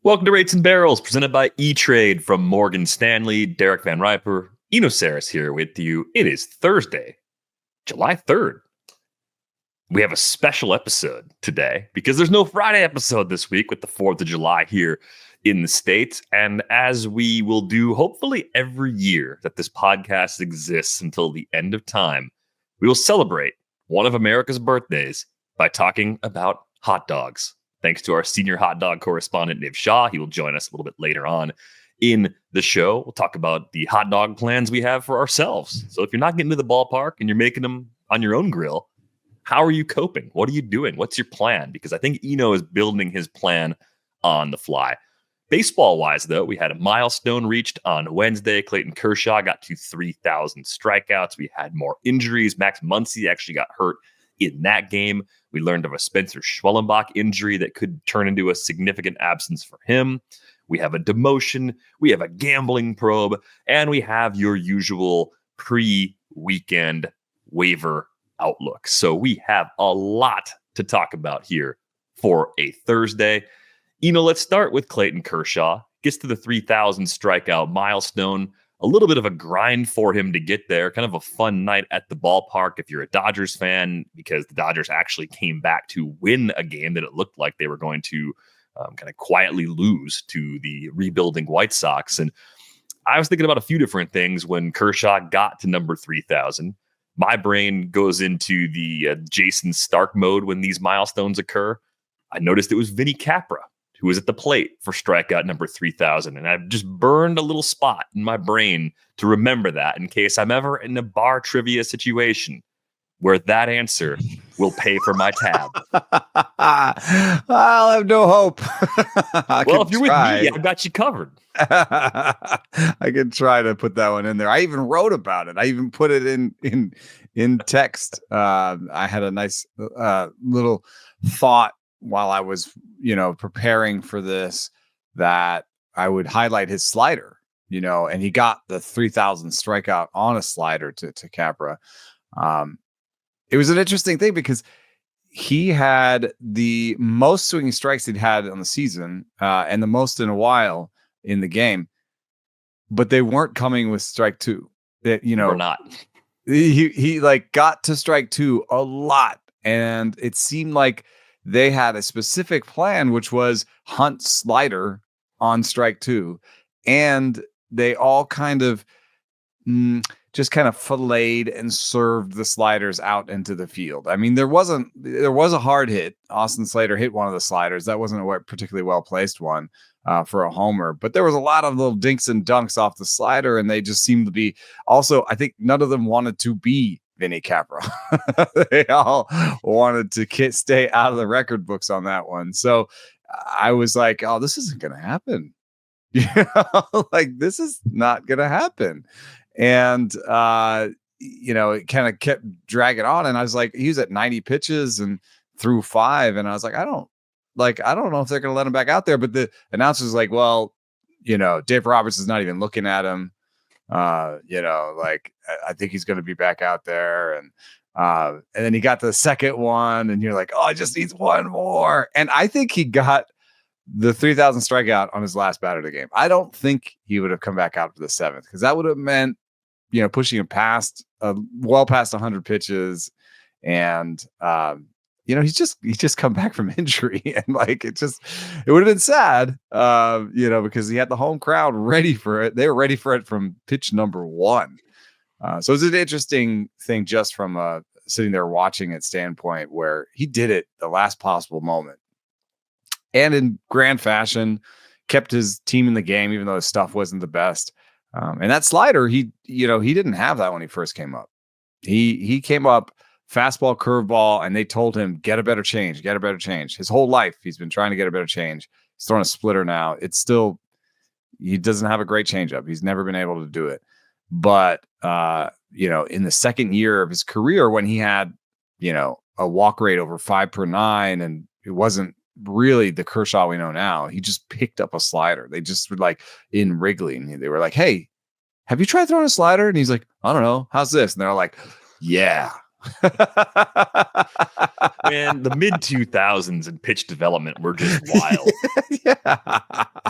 Welcome to Rates and Barrels, presented by E-Trade from Morgan Stanley. Derek Van Riper, Eno Saris here with you. It is Thursday, July 3rd. We have a special episode today because there's no Friday episode this week with the 4th of July here in the States. And as we will do hopefully every year that this podcast exists until the end of time, we will celebrate one of America's birthdays by talking about hot dogs. Thanks to our senior hot dog correspondent, Shah. He will join us a little bit later on in the show. We'll talk about the hot dog plans we have for ourselves. So if you're not getting to the ballpark and you're making them on your own grill, how are you coping? What are you doing? What's your plan? Because I think Eno is building his plan on the fly. Baseball-wise, though, we had a milestone reached on Wednesday. Clayton Kershaw got to 3,000 strikeouts. We had more injuries. Max Muncy actually got hurt in that game. We learned of a Spencer Schwellenbach injury that could turn into a significant absence for him. We have a demotion. We have a gambling probe. And we have your usual pre-weekend waiver outlook. So we have a lot to talk about here for a Thursday. Let's start with Clayton Kershaw. Gets to the 3,000 strikeout milestone. A little bit of a grind for him to get there. Kind of a fun night at the ballpark if you're a Dodgers fan, because the Dodgers actually came back to win a game that it looked like they were going to kind of quietly lose to the rebuilding White Sox. And I was thinking about a few different things when Kershaw got to number 3,000. My brain goes into the Jason Stark mode when these milestones occur. I noticed it was Vinny Capra who was at the plate for strikeout number 3,000. And I've just burned a little spot in my brain to remember that in case I'm ever in a bar trivia situation where that answer will pay for my tab. I'll have no hope. Well, if you're with me, I've got you covered. I can try to put that one in there. I even wrote about it. I even put it in text. I had a nice little thought while I was, preparing for this, that I would highlight his slider, and he got the 3,000 strikeout on a slider to Capra. It was an interesting thing because he had the most swinging strikes he'd had on the season, and the most in a while in the game, but they weren't coming with strike two. That, Or not. He got to strike two a lot, and it seemed like they had a specific plan, which was hunt slider on strike two. And they all kind of just kind of filleted and served the sliders out into the field. I mean, there was a hard hit. Austin Slater hit one of the sliders. That wasn't a particularly well-placed one for a homer, but there was a lot of little dinks and dunks off the slider. And they just seemed to be also, I think none of them wanted to be Vinny Capra. They all wanted to stay out of the record books on that one. So I was like, oh, this isn't going to happen. This is not going to happen. And, it kind of kept dragging on. And I was like, he was at 90 pitches and threw 5. And I was like, I don't know if they're going to let him back out there. But the announcer's like, well, Dave Roberts is not even looking at him. I think he's going to be back out there. And then he got the second one and you're like, oh, I just needs one more. And I think he got the 3,000 strikeout on his last batter of the game. I don't think he would have come back out for the 7th, because that would have meant, pushing him past well past 100 pitches. And, he's just come back from injury, and it would have been sad, because he had the home crowd ready for it. They were ready for it from pitch number 1. So it's an interesting thing just from sitting there watching it standpoint, where he did it the last possible moment and in grand fashion, kept his team in the game, even though his stuff wasn't the best. And that slider, he didn't have that when he first came up. He came up fastball, curveball, and they told him, get a better change. His whole life, he's been trying to get a better change. He's throwing a splitter now. It's still, he doesn't have a great changeup. He's never been able to do it. But, in the second year of his career, when he had, a walk rate over 5/9, and it wasn't really the Kershaw we know now, he just picked up a slider. They just were like in Wrigley, and they were like, hey, have you tried throwing a slider? And he's like, I don't know. How's this? And they're like, yeah. Man, the mid 2000s and pitch development were just wild. Yeah.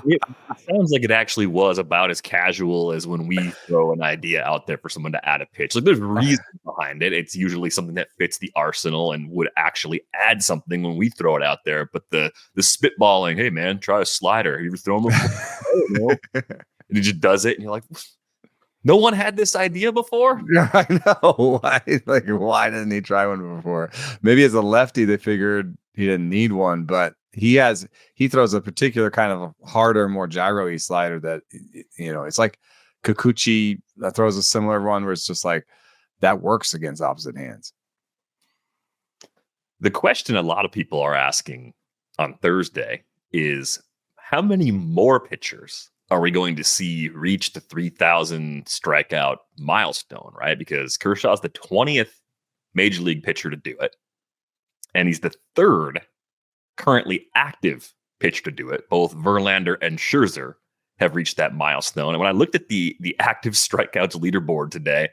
It sounds like it actually was about as casual as when we throw an idea out there for someone to add a pitch. Like there's reason behind it. It's usually something that fits the arsenal and would actually add something when we throw it out there. But the spitballing, hey man, try a slider. You ever throw them? And he just does it, and you're like, no one had this idea before? I know. Why didn't he try one before? Maybe as a lefty, they figured he didn't need one, but he throws a particular kind of harder, more gyro-y slider that, it's like Kikuchi throws a similar one where it's just like that works against opposite hands. The question a lot of people are asking on Thursday is how many more pitchers are we going to see reach the 3,000 strikeout milestone, right? Because Kershaw's the 20th major league pitcher to do it. And he's the third currently active pitcher to do it. Both Verlander and Scherzer have reached that milestone. And when I looked at the active strikeouts leaderboard today,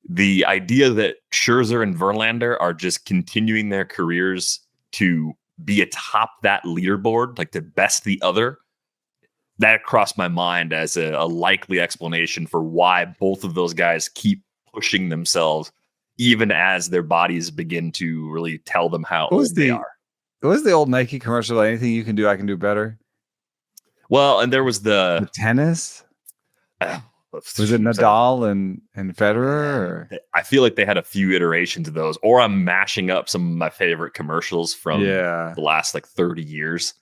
the idea that Scherzer and Verlander are just continuing their careers to be atop that leaderboard, like to best the other, that crossed my mind as a likely explanation for why both of those guys keep pushing themselves, even as their bodies begin to really tell them how old they are. What was the old Nike commercial? Anything you can do, I can do better. Well, and there was the tennis. Was it Nadal and Federer? I feel like they had a few iterations of those, or I'm mashing up some of my favorite commercials from the last 30 years.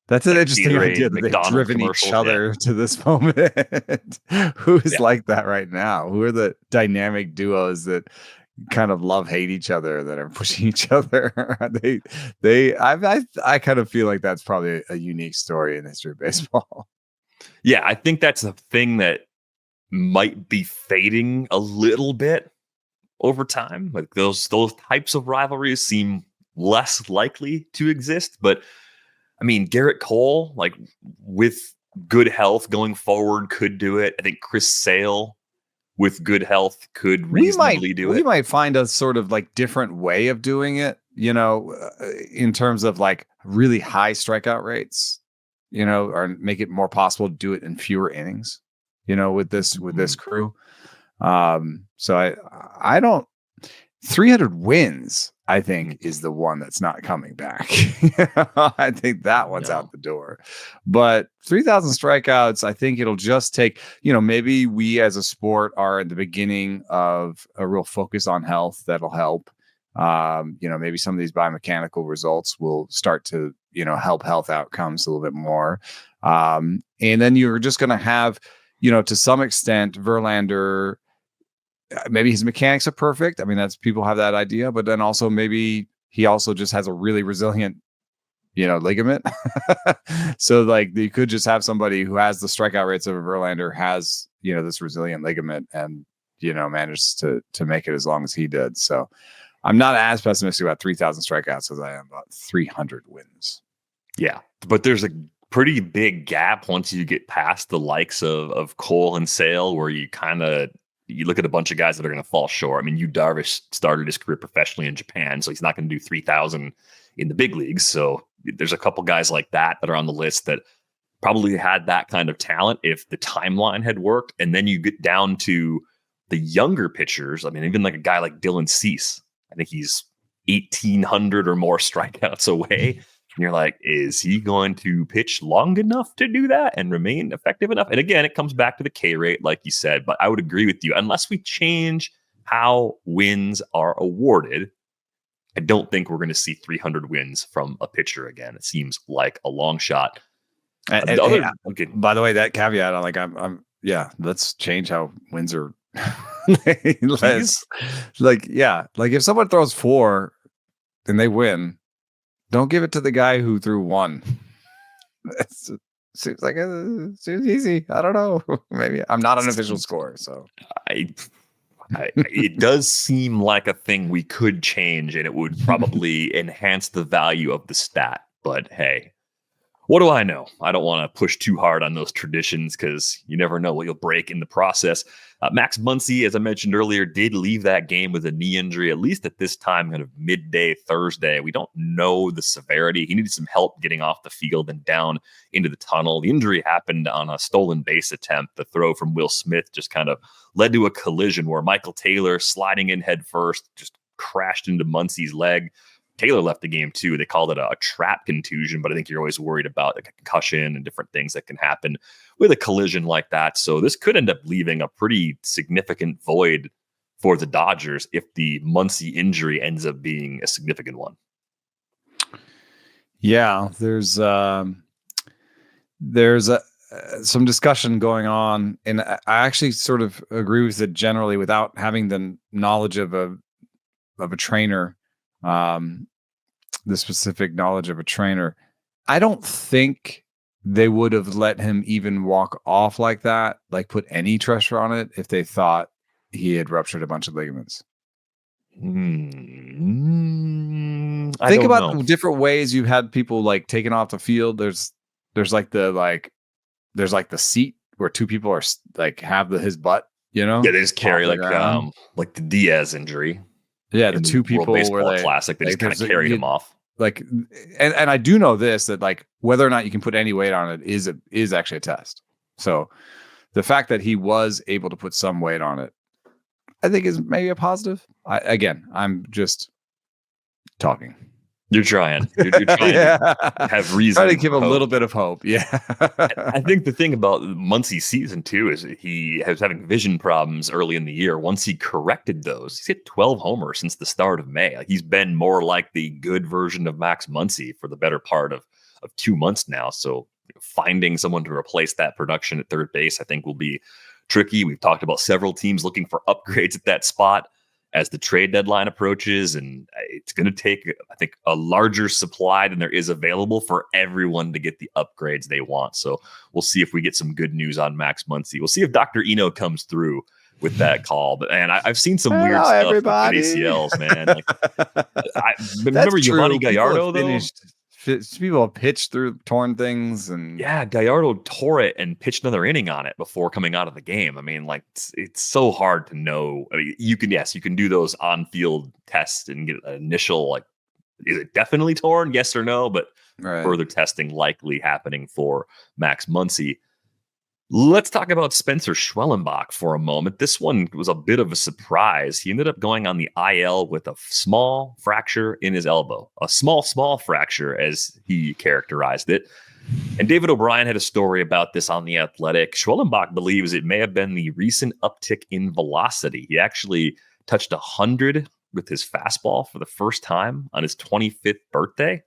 That's an interesting idea that they've driven each other to this moment. Who's like that right now? Who are the dynamic duos that kind of love-hate each other, that are pushing each other? I kind of feel like that's probably a unique story in the history of baseball. Yeah, I think that's a thing that might be fading a little bit over time. Like those types of rivalries seem less likely to exist, but I mean, Garrett Cole, with good health going forward, could do it. I think Chris Sale, with good health, could reasonably do it. We might find a sort of different way of doing it, in terms of really high strikeout rates, or make it more possible to do it in fewer innings, with this crew. So I don't. 300 wins, I think, is the one that's not coming back. I think that one's out the door. But 3,000 strikeouts, I think it'll just take, maybe we as a sport are at the beginning of a real focus on health that'll help. Maybe some of these biomechanical results will start to, help health outcomes a little bit more. And then you're just going to have, to some extent, Verlander. Maybe his mechanics are perfect. I mean, people have that idea, but then also maybe he also just has a really resilient, ligament. So you could just have somebody who has the strikeout rates of a Verlander, has, this resilient ligament, and, managed to make it as long as he did. So I'm not as pessimistic about 3,000 strikeouts as I am about 300 wins. Yeah. But there's a pretty big gap once you get past the likes of Cole and Sale, where you look at a bunch of guys that are going to fall short. I mean, Yu Darvish started his career professionally in Japan, so he's not going to do 3,000 in the big leagues. So there's a couple guys like that are on the list that probably had that kind of talent if the timeline had worked. And then you get down to the younger pitchers. I mean, even a guy like Dylan Cease, I think he's 1,800 or more strikeouts away. And you're like, is he going to pitch long enough to do that and remain effective enough? And again, it comes back to the K rate, like you said, but I would agree with you. Unless we change how wins are awarded, I don't think we're going to see 300 wins from a pitcher again. It seems like a long shot. By the way, that caveat, let's change how wins are. If someone throws 4 and they win, don't give it to the guy who threw 1. Seems like it's easy. I don't know. Maybe I'm not an official score, so it does seem like a thing we could change, and it would probably enhance the value of the stat. But hey, What do I know? I don't want to push too hard on those traditions because you never know what you'll break in the process. Max Muncy, as I mentioned earlier, did leave that game with a knee injury, at least at this time, kind of midday Thursday. We don't know the severity. He needed some help getting off the field and down into the tunnel. The injury happened on a stolen base attempt. The throw from Will Smith just kind of led to a collision where Michael Taylor, sliding in head first, just crashed into Muncy's leg. Taylor left the game too. They called it a trap contusion, but I think you're always worried about like a concussion and different things that can happen with a collision like that. So this could end up leaving a pretty significant void for the Dodgers if the Muncy injury ends up being a significant one. Yeah, there's some discussion going on, and I actually sort of agree with it generally without having the knowledge of a trainer. The specific knowledge of a trainer. I don't think they would have let him even walk off like that, like put any pressure on it if they thought he had ruptured a bunch of ligaments. Think about the different ways you've had people like taken off the field. There's like the seat where two people are like have his butt, you know? Yeah, they just carry like the Diaz injury. Yeah, the two people where they classic, they just kind of carried him off. Like, and I do know this, that like whether or not you can put any weight on it is actually a test. So the fact that he was able to put some weight on it, I think is maybe a positive. I'm just talking. You're trying. You're trying to have reason. Trying to give a little bit of hope. Yeah. I think the thing about Muncy's season too is he was having vision problems early in the year. Once he corrected those, he's hit 12 homers since the start of May. Like, he's been more like the good version of Max Muncy for the better part of 2 months now. So finding someone to replace that production at third base, I think, will be tricky. We've talked about several teams looking for upgrades at that spot as the trade deadline approaches, and it's going to take, I think, a larger supply than there is available for everyone to get the upgrades they want. So we'll see if we get some good news on Max Muncy. We'll see if Dr. Eno comes through with that call. But and I've seen some weird stuff with ACLs, man. Like, remember Giovanni Gallardo though? People have pitched through torn things, and yeah, Gallardo tore it and pitched another inning on it before coming out of the game. I mean, like, it's so hard to know. I mean, you can do those on-field tests and get an initial, like, is it definitely torn? Yes or no? But further testing likely happening for Max Muncy. Let's talk about Spencer Schwellenbach for a moment. This one was a bit of a surprise. He ended up going on the IL with a small fracture in his elbow, a small fracture, as he characterized it. And David O'Brien had a story about this on The Athletic. Schwellenbach believes it may have been the recent uptick in velocity. He actually touched 100 with his fastball for the first time on his 25th birthday.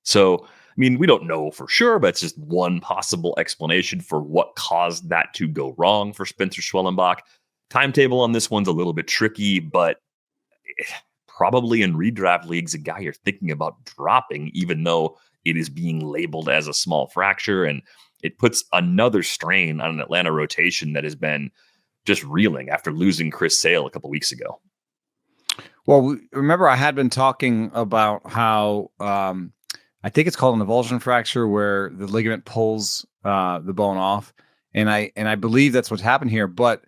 So, I mean, we don't know for sure, but it's just one possible explanation for what caused that to go wrong for Spencer Schwellenbach. Timetable on this one's a little bit tricky, but probably in redraft leagues, a guy you're thinking about dropping, even though it is being labeled as a small fracture. And it puts another strain on an Atlanta rotation that has been just reeling after losing Chris Sale a couple weeks ago. Well, remember I had been talking about how I think it's called an avulsion fracture, where the ligament pulls the bone off. And I believe that's what's happened here. But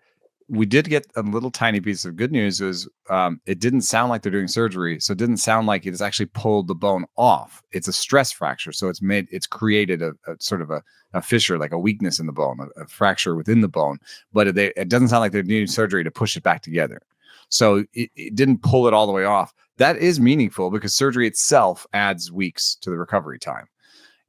we did get a little tiny piece of good news. Is it didn't sound like they're doing surgery. So it didn't sound like it's actually pulled the bone off. It's a stress fracture. So it's created a sort of a fissure, like a weakness in the bone, a fracture within the bone. But it doesn't sound like they're needing surgery to push it back together. So it didn't pull it all the way off. That is meaningful because surgery itself adds weeks to the recovery time.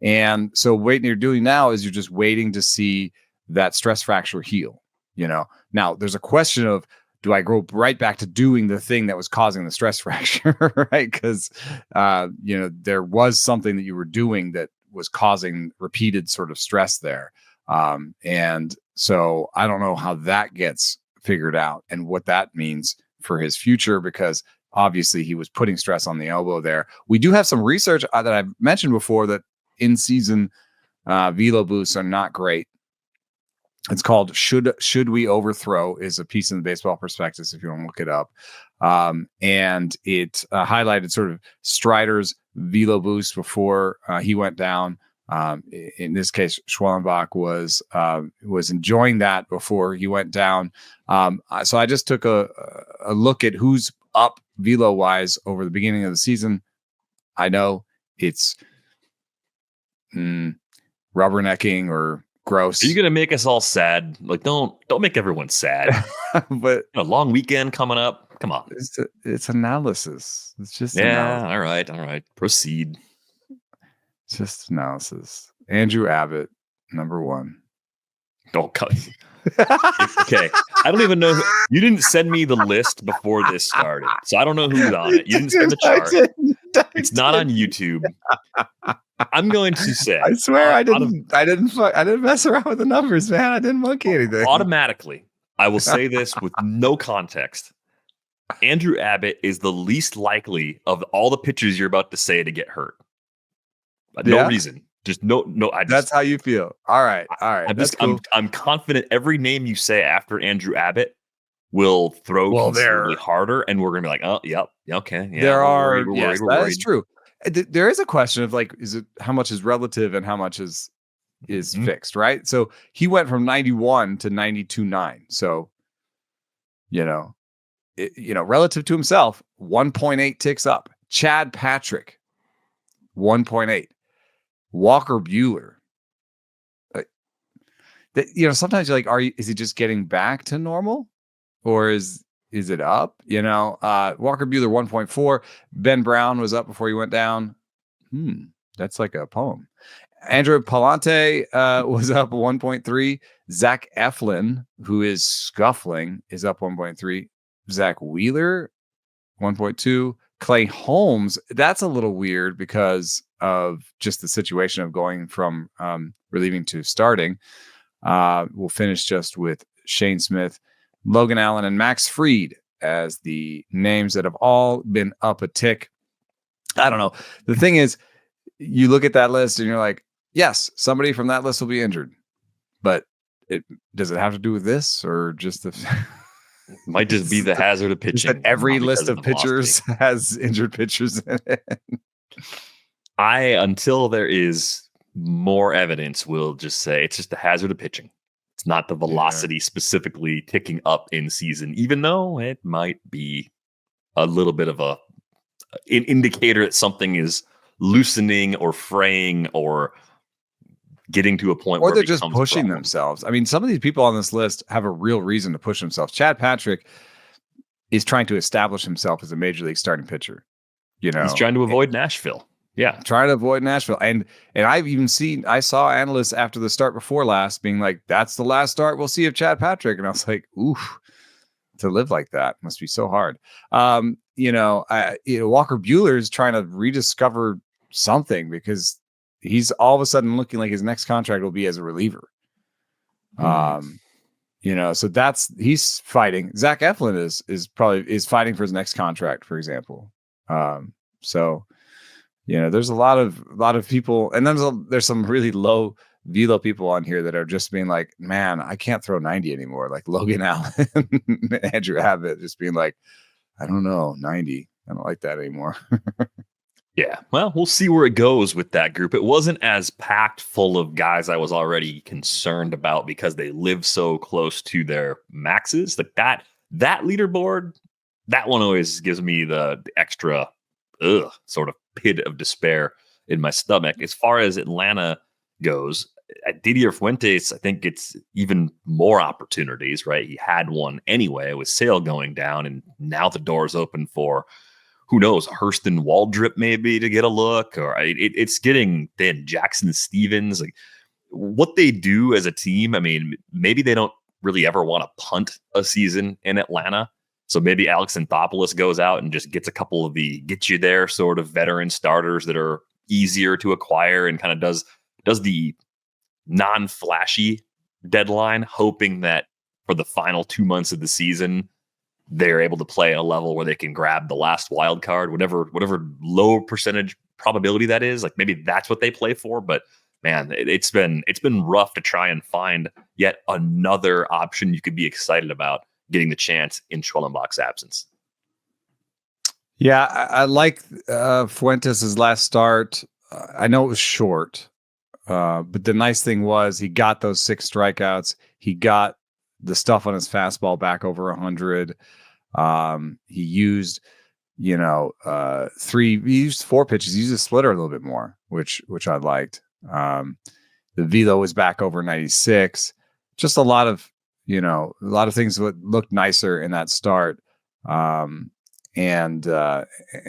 And so what you're doing now is you're just waiting to see that stress fracture heal. Now there's a question of, do I go right back to doing the thing that was causing the stress fracture, right? Because, there was something that you were doing that was causing repeated sort of stress there. And so I don't know how that gets figured out and what that means for his future, because obviously he was putting stress on the elbow there. We do have some research that I've mentioned before that in season velo boosts are not great. It's called Should We Overthrow, is a piece in the Baseball Prospectus, if you want to look it up. And it highlighted sort of Strider's velo boost before he went down In this case, Schwellenbach was enjoying that before he went down. So I just took a look at who's up velo wise over the beginning of the season. I know it's rubbernecking or gross. Are you gonna make us all sad? Like, don't make everyone sad. But a long weekend coming up. Come on. It's analysis. It's just analysis. All right. Proceed. It's just analysis. Andrew Abbott, number 1. Don't cut. Okay. I don't even know. You didn't send me the list before this started, so I don't know who's on it. You didn't send the chart. It's not on YouTube. I'm going to say. I swear I didn't mess around with the numbers, man. I didn't monkey anything. Automatically, I will say this with no context. Andrew Abbott is the least likely of all the pitchers you're about to say to get hurt. No reason. Just no. That's how you feel. All right. I'm confident every name you say after Andrew Abbott will throw considerably harder, and we're gonna be like, oh, yep, okay. Yeah, we're worried. That is true. There is a question of like, is it how much is relative and how much is fixed, right? So he went from 91 to 92.9. So, relative to himself, 1.8 ticks up. Chad Patrick, 1.8. Walker Buehler. Sometimes you're like, is he just getting back to normal, or is it up? Walker Buehler 1.4. Ben Brown was up before he went down. That's like a poem. Andrew Palante was up 1.3. Zach Eflin, who is scuffling, is up 1.3. Zach Wheeler 1.2. Clay Holmes, that's a little weird because of just the situation of going from relieving to starting. We'll finish just with Shane Smith, Logan Allen, and Max Fried as the names that have all been up a tick. I don't know. The thing is, you look at that list and you're like, yes, somebody from that list will be injured. But does it have to do with this or just the... Might just be the hazard of pitching. That every list of pitchers has injured pitchers in it. Until there is more evidence, will just say it's just the hazard of pitching. It's not the velocity specifically ticking up in season, even though it might be a little bit of an indicator that something is loosening or fraying or getting to a point or where they're just pushing themselves. I mean, some of these people on this list have a real reason to push themselves. Chad Patrick is trying to establish himself as a major league starting pitcher. He's trying to avoid Nashville. Yeah, trying to avoid Nashville. And I've even I saw analysts after the start before last being like, that's the last start we'll see of Chad Patrick. And I was like, oof, to live like that must be so hard. Walker Buehler is trying to rediscover something because he's all of a sudden looking like his next contract will be as a reliever. So he's fighting. Zach Eflin is fighting for his next contract, for example. There's a lot of people, and there's some really low velo people on here that are just being like, man, I can't throw 90 anymore. Like Logan Allen, Andrew Abbott, just being like, I don't know, 90. I don't like that anymore. Yeah, well, we'll see where it goes with that group. It wasn't as packed full of guys I was already concerned about because they live so close to their maxes. Like that leaderboard, that one always gives me the extra sort of pit of despair in my stomach. As far as Atlanta goes, at Didier Fuentes, I think it's even more opportunities, right? He had one anyway with Sale going down, and now the door's open for who knows, Hurston Waldrip maybe to get a look, or it's getting thin. Jackson Stevens, like what they do as a team. I mean, maybe they don't really ever want to punt a season in Atlanta. So maybe Alex Anthopoulos goes out and just gets a couple of the get you there sort of veteran starters that are easier to acquire and kind of does the non-flashy deadline, hoping that for the final 2 months of the season, they're able to play at a level where they can grab the last wild card, whatever low percentage probability that is. Like maybe that's what they play for. But man, it's been rough to try and find yet another option you could be excited about getting the chance in Schwellenbach's absence. Yeah, I like Fuentes' last start. I know it was short, But the nice thing was he got those 6 strikeouts. He got the stuff on his fastball back over 100. He used, he used 4 pitches. He used a splitter a little bit more, which I liked. The velo was back over 96. Just a lot of things that looked nicer in that start. And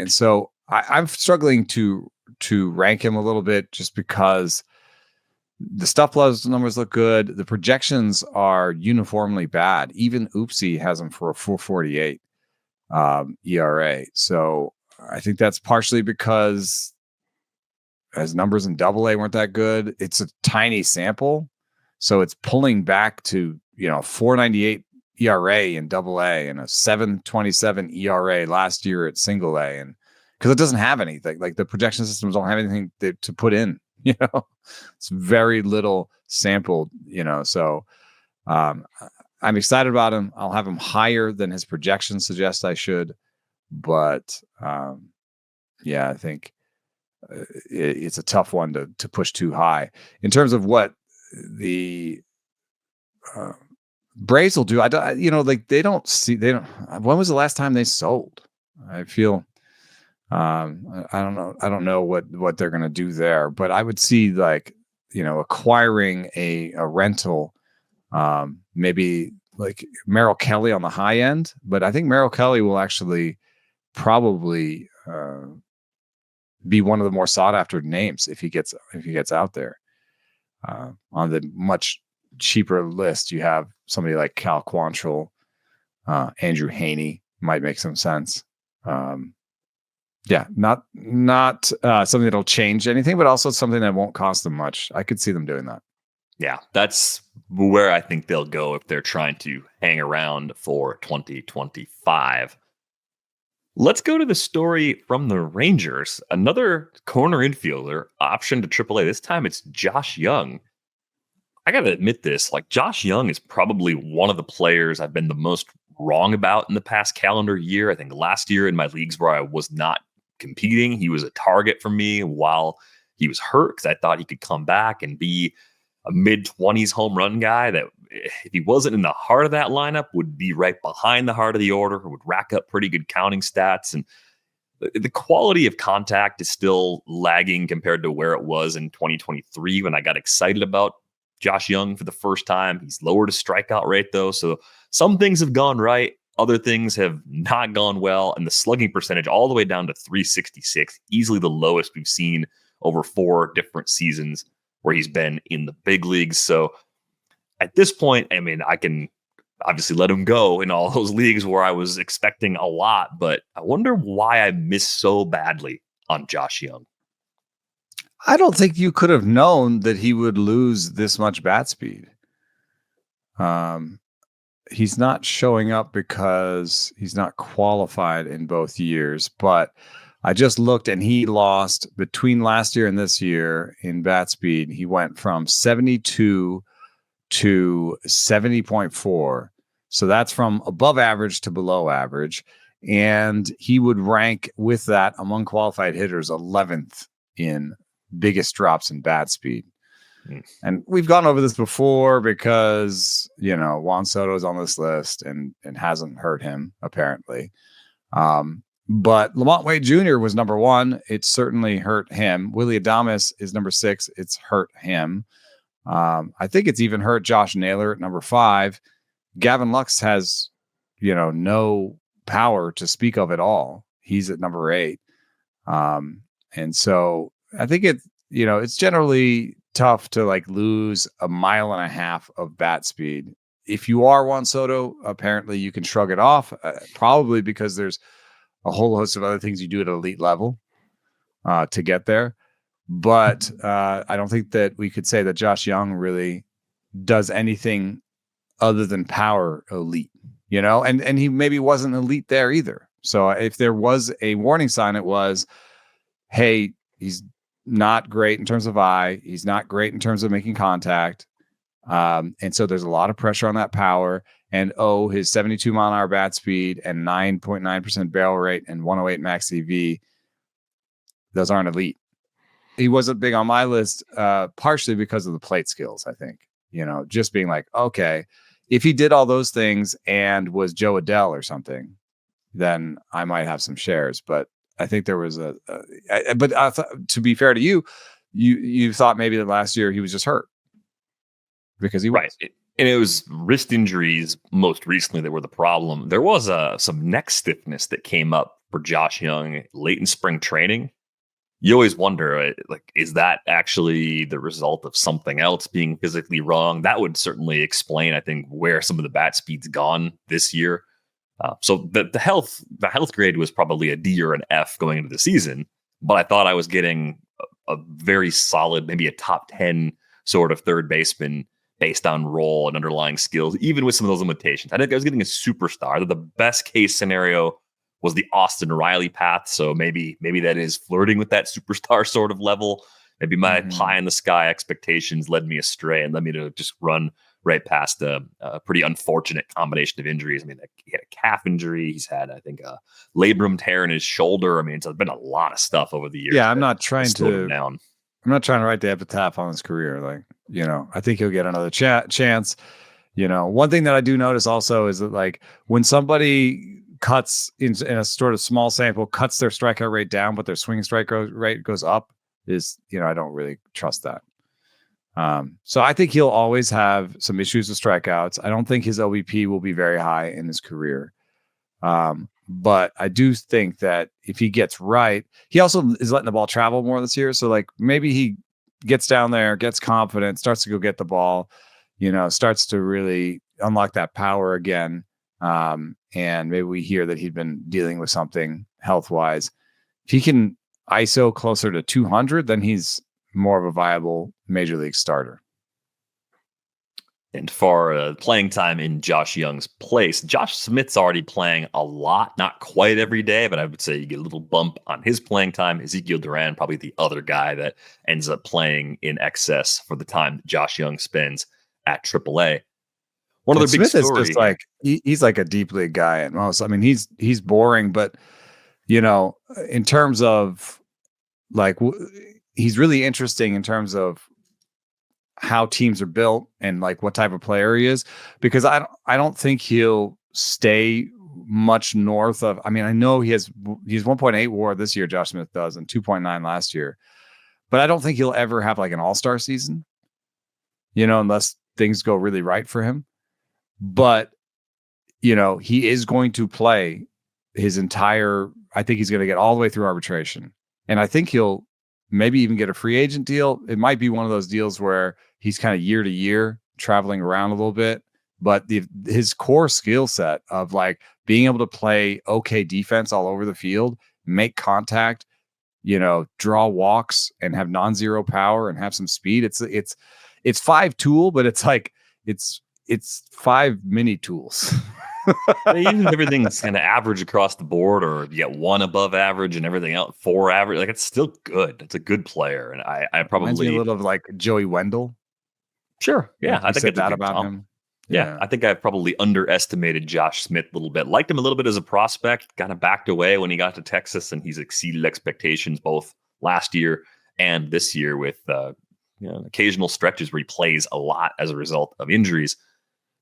so I'm struggling to rank him a little bit just because the stuff plus numbers look good. The projections are uniformly bad. Even Oopsie has him for a 4.48 ERA. So I think that's partially because his numbers in AA weren't that good. It's a tiny sample, so it's pulling back to 4.98 ERA in AA and a 7.27 ERA last year at single A, and because it doesn't have anything, like the projection systems don't have anything to put in. It's very little sampled. So I'm excited about him. I'll have him higher than his projections suggest I should, but I think it's a tough one to push too high in terms of what the Braves will do. I don't, they don't. When was the last time they sold? I feel, I don't know what they're going to do there, but I would see acquiring a rental, maybe like Merrill Kelly on the high end, but I think Merrill Kelly will actually probably be one of the more sought after names if he gets out there. On the much cheaper list, you have somebody like Cal Quantrill, Andrew Haney might make some sense. Not something that'll change anything, but also something that won't cost them much. I could see them doing that. Yeah, that's where I think they'll go if they're trying to hang around for 2025. Let's go to the story from the Rangers. Another corner infielder option to AAA. This time it's Josh Jung. I got to admit this, Josh Jung is probably one of the players I've been the most wrong about in the past calendar year. I think last year in my leagues where I was not competing, he was a target for me while he was hurt because I thought he could come back and be a mid-20s home run guy that, if he wasn't in the heart of that lineup, would be right behind the heart of the order, would rack up pretty good counting stats. And the quality of contact is still lagging compared to where it was in 2023 when I got excited about Josh Jung for the first time. He's lowered his strikeout rate, though. So some things have gone right. Other things have not gone well. And the slugging percentage all the way down to 366, easily the lowest we've seen over 4 different seasons where he's been in the big leagues. So at this point, I mean, I can obviously let him go in all those leagues where I was expecting a lot, but I wonder why I missed so badly on Josh Jung. I don't think you could have known that he would lose this much bat speed. He's not showing up because he's not qualified in both years, but I just looked and he lost between last year and this year in bat speed. He went from 72 to 70.4. So that's from above average to below average. And he would rank with that among qualified hitters 11th in biggest drops in bat speed. And we've gone over this before because, Juan Soto is on this list and hasn't hurt him, apparently. But Lamont Wade Jr. was number 1. It certainly hurt him. Willie Adames is number 6. It's hurt him. I think it's even hurt Josh Naylor at number 5. Gavin Lux has, no power to speak of at all. He's at number 8. And so I think it's generally tough to lose a mile and a half of bat speed. If you are Juan Soto, apparently you can shrug it off, probably because there's a whole host of other things you do at elite level to get there. But I don't think that we could say that Josh Jung really does anything other than power elite, and he maybe wasn't elite there either. So if there was a warning sign, it was, hey, he's not great in terms of eye. He's not great in terms of making contact. And so there's a lot of pressure on that power. And his 72 mile an hour bat speed and 9.9% barrel rate and 108 max EV, those aren't elite. he wasn't big on my list, partially because of the plate skills, I think. Just being like, okay, if he did all those things and was Joe Adele or something, then I might have some shares. But I think there was to be fair to you, you thought maybe that last year he was just hurt because he was. Right. And it was wrist injuries most recently that were the problem. There was some neck stiffness that came up for Josh Jung late in spring training. You always wonder, is that actually the result of something else being physically wrong? That would certainly explain, I think, where some of the bat speed's gone this year. So the health grade was probably a D or an F going into the season, but I thought I was getting a very solid, maybe a top 10 sort of third baseman based on role and underlying skills, even with some of those limitations. I think I was getting a superstar. The best case scenario was the Austin Riley path. So maybe that is flirting with that superstar sort of level. Maybe my pie in the sky expectations led me astray and led me to just run right past a pretty unfortunate combination of injuries. I mean, he had a calf injury. He's had, I think, a labrum tear in his shoulder. I mean, it's been a lot of stuff over the years. Yeah, I'm not trying to down. I'm not trying to write the epitaph on his career. I think he'll get another chance. One thing that I do notice also is that when somebody cuts in a sort of small sample, cuts their strikeout rate down, but their swing strike rate goes up, I don't really trust that. So I think he'll always have some issues with strikeouts. I don't think his OBP will be very high in his career. But I do think that if he gets right, he also is letting the ball travel more this year. So maybe he gets down there, gets confident, starts to go get the ball, starts to really unlock that power again. And maybe we hear that he'd been dealing with something health-wise. If he can ISO closer to 200, then he's more of a viable major league starter. And for playing time in Josh Jung's place, Josh Smith's already playing a lot, not quite every day, but I would say you get a little bump on his playing time. Ezekiel Duran, probably the other guy that ends up playing in excess for the time that Josh Jung spends at AAA. One other big Smith story is just he's like a deep league guy at most. I mean, he's boring, but in terms of he's really interesting in terms of how teams are built and what type of player he is, because I don't think he'll stay much north of. I mean, I know he's 1.8 WAR this year. Josh Smith does, and 2.9 last year, but I don't think he'll ever have an all-star season. Unless things go really right for him. But he is going to play his entire. I think he's going to get all the way through arbitration, and I think he'll maybe even get a free agent deal. It might be one of those deals where he's kind of year to year traveling around a little bit, but his core skill set of being able to play okay defense all over the field, make contact, draw walks and have non-zero power and have some speed. It's 5 tool, but it's 5 mini tools. Even if everything's kind of average across the board, or you get 1 above average and everything else 4 average, it's still good. It's a good player, and I probably reminds me a little of Joey Wendell. Sure, yeah, I think that about him. Yeah, I think I probably underestimated Josh Smith a little bit. Liked him a little bit as a prospect. Kind of backed away when he got to Texas, and he's exceeded expectations both last year and this year with occasional stretches where he plays a lot as a result of injuries.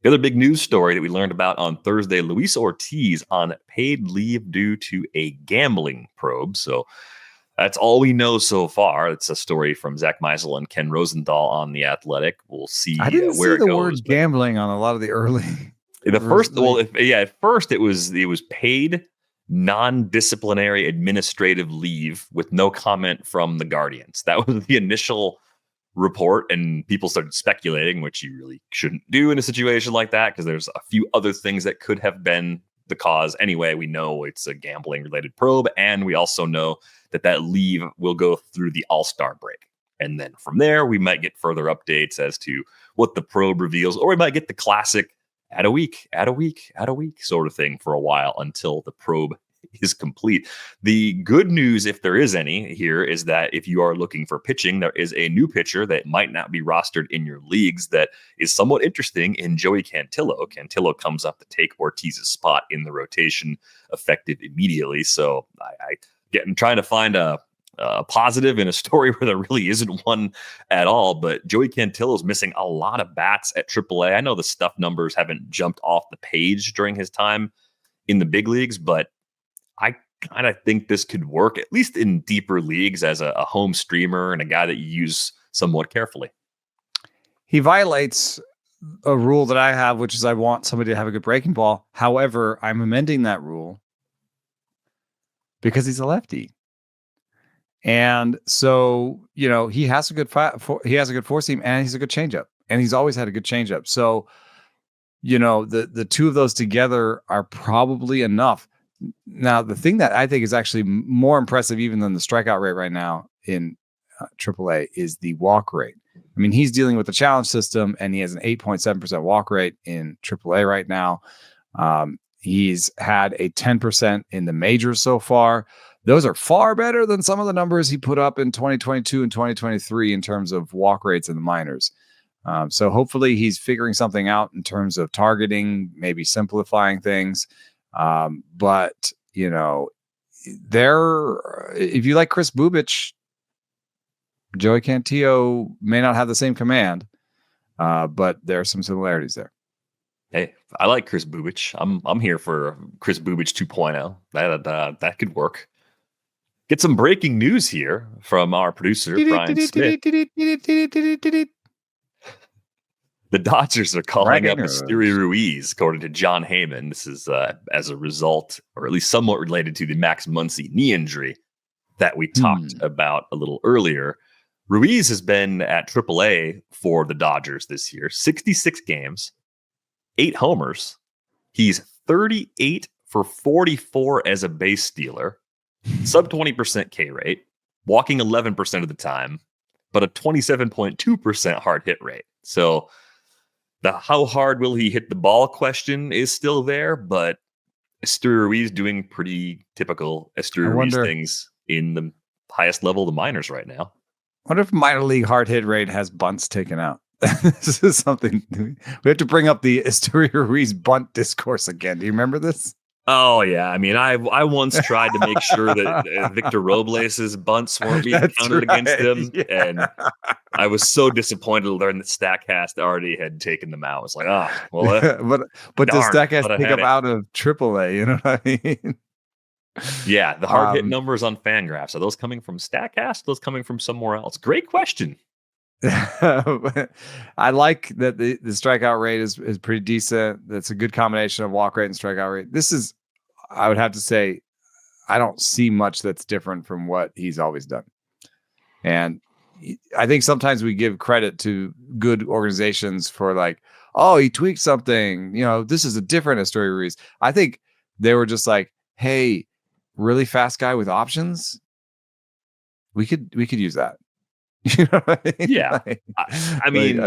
The other big news story that we learned about on Thursday, Luis Ortiz on paid leave due to a gambling probe. So that's all we know so far. It's a story from Zach Meisel and Ken Rosenthal on The Athletic. We'll see where it goes. I didn't see the word gambling on a lot of the early. At first it was paid non-disciplinary administrative leave with no comment from the Guardians. That was the initial report, and people started speculating, which you really shouldn't do in a situation like that, because there's a few other things that could have been the cause. Anyway, we know it's a gambling related probe, and we also know that leave will go through the All-Star break, and then from there we might get further updates as to what the probe reveals, or we might get the classic add a week sort of thing for a while until the probe is complete. The good news, if there is any here, is that if you are looking for pitching, there is a new pitcher that might not be rostered in your leagues that is somewhat interesting in Joey Cantillo. Cantillo comes up to take Ortiz's spot in the rotation effective immediately. So I'm trying to find a positive in a story where there really isn't one at all. But Joey Cantillo is missing a lot of bats at AAA. I know the stuff numbers haven't jumped off the page during his time in the big leagues, but I kind of think this could work, at least in deeper leagues, as a home streamer and a guy that you use somewhat carefully. He violates a rule that I have, which is I want somebody to have a good breaking ball. However, I'm amending that rule because he's a lefty. And so, he has a good four seam and he's a good changeup, and he's always had a good changeup. So, the two of those together are probably enough. Now, the thing that I think is actually more impressive even than the strikeout rate right now in AAA is the walk rate. I mean, he's dealing with the challenge system, and he has an 8.7% walk rate in AAA right now. He's had a 10% in the majors so far. Those are far better than some of the numbers he put up in 2022 and 2023 in terms of walk rates in the minors. So hopefully he's figuring something out in terms of targeting, maybe simplifying things. But, if you like Chris Bubich, Joey Cantillo may not have the same command, but there are some similarities there. Hey, I like Chris Bubich. I'm here for Chris Bubich 2.0. That could work. Get some breaking news here from our producer, Brian Smith. The Dodgers are calling up Esteury Ruiz, according to John Heyman. This is as a result, or at least somewhat related to the Max Muncy knee injury that we talked about a little earlier. Ruiz has been at AAA for the Dodgers this year, 66 games, 8 homers. He's 38 for 44 as a base stealer, sub 20% K rate, walking 11% of the time, but a 27.2% hard hit rate. So the how hard will he hit the ball question is still there, but Esteury Ruiz doing pretty typical Esteury Ruiz things in the highest level of the minors right now. I wonder if minor league hard hit rate has bunts taken out. This is something we have to bring up, the Esteury Ruiz bunt discourse again. Do you remember this? Oh, yeah. I mean, I once tried to make sure that Victor Robles' bunts weren't being counted against him. Yeah. And I was so disappointed to learn that StatCast already had taken them out. I was like, but does StatCast pick up out of AAA? You know what I mean? Yeah, the hard hit numbers on Fangraphs, are those coming from StatCast? Those coming from somewhere else? Great question. I like that the strikeout rate is pretty decent. That's a good combination of walk rate and strikeout rate. This is, I would have to say, I don't see much that's different from what he's always done. And I think sometimes we give credit to good organizations for like, oh, he tweaked something. This is a different Esteury Ruiz. I think they were just like, hey, really fast guy with options. We could use that. You know what I mean? Yeah. I mean,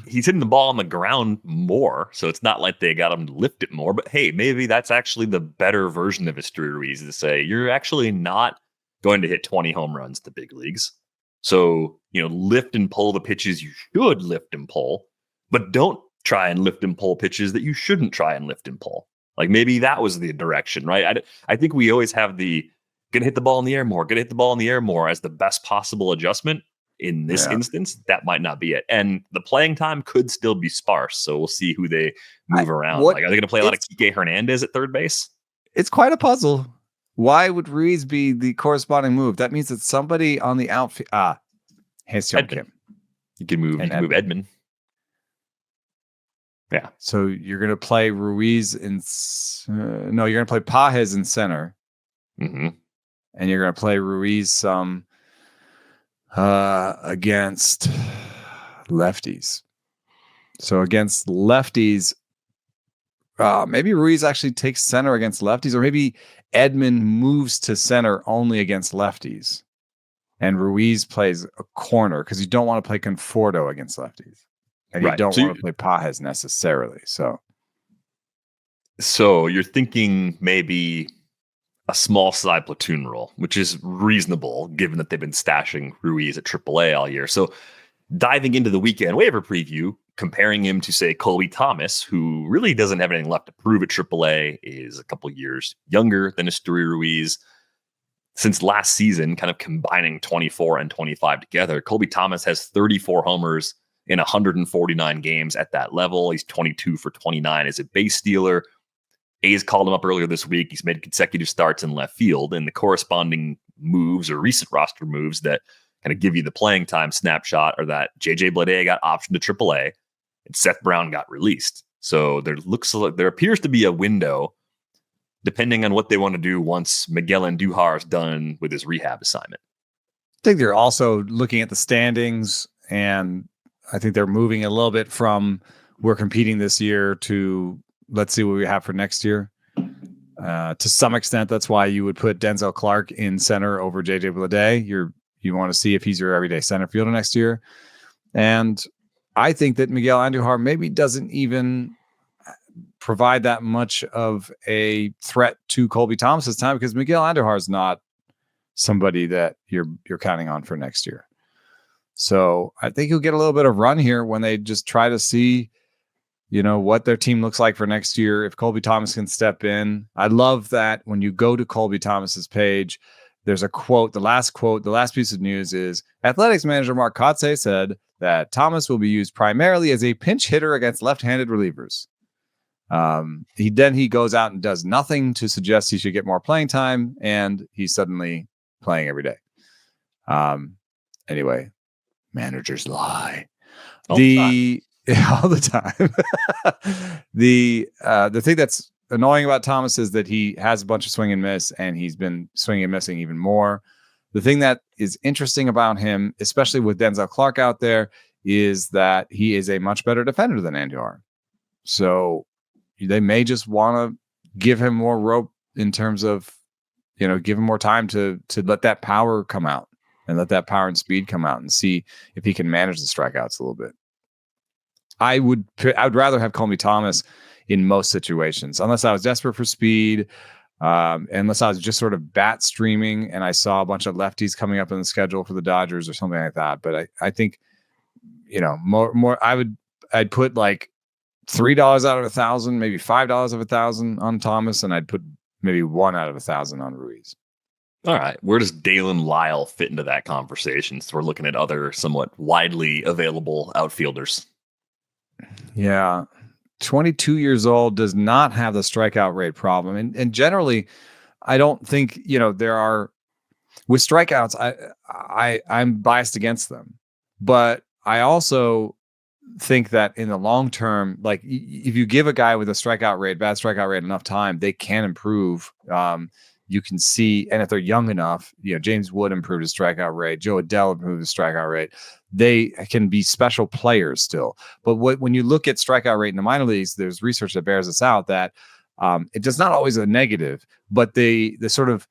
he's hitting the ball on the ground more, so it's not like they got him to lift it more. But hey, maybe that's actually the better version of Esteury Ruiz, to say you're actually not going to hit 20 home runs at the big leagues. So, lift and pull the pitches you should lift and pull, but don't try and lift and pull pitches that you shouldn't try and lift and pull. Like maybe that was the direction, right? I think we always have the gonna hit the ball in the air more as the best possible adjustment. In this instance, that might not be it. And the playing time could still be sparse. So we'll see who they move around. Are they going to play a lot of Kike Hernandez at third base? It's quite a puzzle. Why would Ruiz be the corresponding move? That means that somebody on the outfield. Hyun Kim. You can move Edman. Yeah. So you're going to play Ruiz you're going to play Pages in center. Mm-hmm. And you're going to play Ruiz some against lefties. So against lefties, maybe Ruiz actually takes center against lefties, or maybe Edman moves to center only against lefties, and Ruiz plays a corner because you don't want to play Conforto against lefties, and you don't want to play Pages necessarily. So you're thinking maybe a small side platoon role, which is reasonable given that they've been stashing Ruiz at AAA all year. So diving into the weekend waiver preview, comparing him to, say, Colby Thomas, who really doesn't have anything left to prove at AAA, is a couple years younger than Esteury Ruiz. since last season, kind of combining 24 and 25 together, Colby Thomas has 34 homers in 149 games at that level. He's 22 for 29 as a base stealer. A's called him up earlier this week. He's made consecutive starts in left field, and the corresponding moves or recent roster moves that kind of give you the playing time snapshot are that JJ Bleday got optioned to AAA and Seth Brown got released. So there appears to be a window depending on what they want to do once Miguel Andujar is done with his rehab assignment. I think they're also looking at the standings, and I think they're moving a little bit from we're competing this year to let's see what we have for next year. To some extent, that's why you would put Denzel Clark in center over JJ Bleday. You want to see if he's your everyday center fielder next year. And I think that Miguel Andujar maybe doesn't even provide that much of a threat to Colby Thomas's time, because Miguel Andujar is not somebody that you're counting on for next year. So I think he'll get a little bit of run here when they just try to see, what their team looks like for next year. If Colby Thomas can step in, I love that when you go to Colby Thomas's page, there's a quote. The last piece of news is Athletics manager Mark Kotsay said that Thomas will be used primarily as a pinch hitter against left-handed relievers. He goes out and does nothing to suggest he should get more playing time, and he's suddenly playing every day. Anyway, managers lie. All the time. The thing that's annoying about Thomas is that he has a bunch of swing and miss, and he's been swinging and missing even more. The thing that is interesting about him, especially with Denzel Clark out there, is that he is a much better defender than Andujar. So they may just want to give him more rope in terms of, give him more time to let that power come out and let that power and speed come out and see if he can manage the strikeouts a little bit. I would rather have Colby Thomas in most situations, unless I was desperate for speed, unless I was just sort of bat streaming and I saw a bunch of lefties coming up in the schedule for the Dodgers or something like that. But I think, more I'd put like $3 out of 1,000, maybe $5 out of 1,000 on Thomas, and I'd put maybe 1 out of 1,000 on Ruiz. All right. Where does Dalen Lyle fit into that conversation? So we're looking at other somewhat widely available outfielders. Yeah. 22 years old, does not have the strikeout rate problem. And generally, I don't think, there are, with strikeouts, I'm biased against them. But I also think that in the long term, like if you give a guy with a bad strikeout rate enough time, they can improve. You can see, and if they're young enough, James Wood improved his strikeout rate, Joe Adele improved his strikeout rate. They can be special players still. But when you look at strikeout rate in the minor leagues, there's research that bears this out that it does not always a negative, but the sort of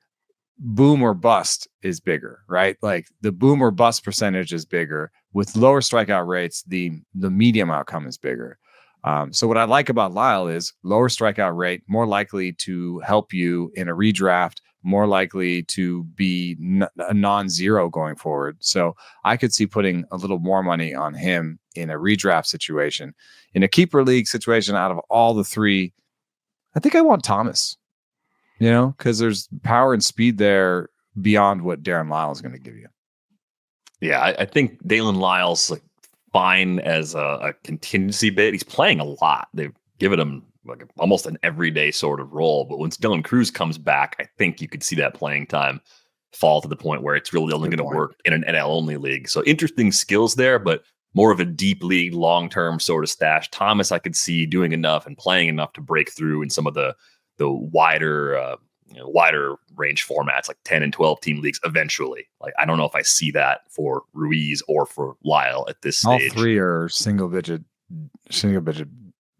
boom or bust is bigger, right? Like the boom or bust percentage is bigger. With lower strikeout rates, the medium outcome is bigger. So what I like about Lyle is lower strikeout rate, more likely to help you in a redraft, more likely to be a non-zero going forward. So I could see putting a little more money on him in a redraft situation. In a keeper league situation, out of all the three, I think I want Thomas, because there's power and speed there beyond what Darren Lyle is going to give you. Yeah, I think Dalen Lyle's fine as a contingency bit. He's playing a lot. They've given him like almost an everyday sort of role. But once Dylan Cruz comes back, I think you could see that playing time fall to the point where it's really only going to work in an NL only league. So interesting skills there, but more of a deep league, long-term sort of stash. Thomas, I could see doing enough and playing enough to break through in some of the wider range formats like 10 and 12 team leagues eventually. Like, I don't know if I see that for Ruiz or for Lyle at this stage. All three are single digit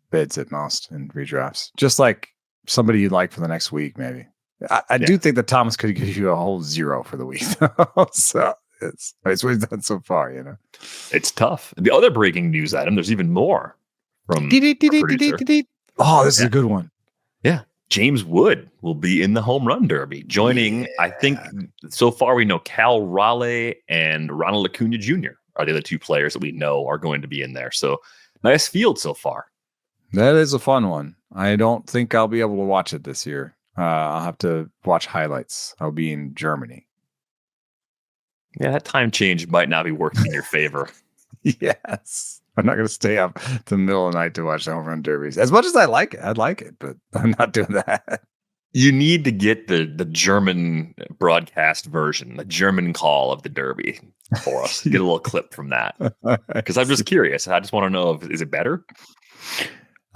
bids at most in redrafts. Just like somebody you'd like for the next week, maybe. I do think that Thomas could give you a whole 0 for the week. So it's what he's done so far, It's tough. The other breaking news item, there's even more from Oh, this is a good one. Yeah. James Wood will be in the home run derby, joining, I think, so far we know Cal Raleigh and Ronald Acuna Jr. are the other two players that we know are going to be in there. So nice field so far. That is a fun one. I don't think I'll be able to watch it this year. I'll have to watch highlights. I'll be in Germany. Yeah, that time change might not be working in your favor. Yes. I'm not going to stay up to the middle of the night to watch the home run derbies. As much as I like it, I'd like it, but I'm not doing that. You need to get the German broadcast version, the German call of the Derby for us. Get a little clip from that. Because I'm just curious. I just want to know, is it better?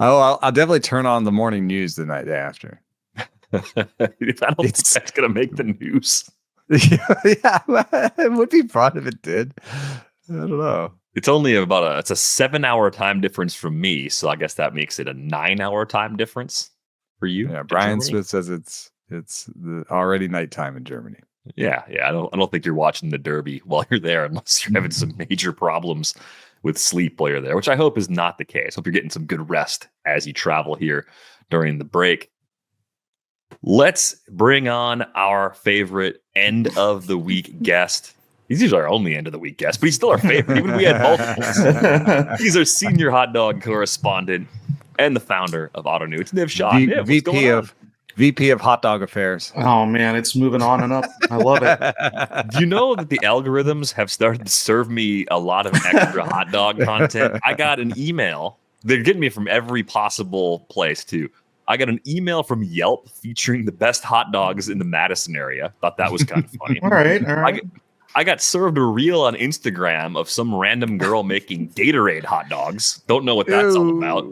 Oh, I'll definitely turn on the morning news the night after. I don't think that's going to make the news. Yeah, it would be fun if it did. I don't know. It's only it's a 7-hour time difference from me, so I guess that makes it a 9-hour time difference for you. Yeah, Brian Smith says it's already nighttime in Germany. Yeah. I don't think you're watching the Derby while you're there unless you're having some major problems with sleep while you're there, which I hope is not the case. Hope you're getting some good rest as you travel here during the break. Let's bring on our favorite end of the week guest. He's usually our only end of the week guest, but he's still our favorite, even if we had multiples. He's our senior hot dog correspondent and the founder of Otto New. It's Niv Shah. VP of Hot Dog Affairs. Oh man, it's moving on and up. I love it. Do you know that the algorithms have started to serve me a lot of extra hot dog content? I got an email. They're getting me from every possible place too. I got an email from Yelp featuring the best hot dogs in the Madison area. Thought that was kind of funny. All right. I got served a reel on Instagram of some random girl making Gatorade hot dogs. Don't know what that's all about.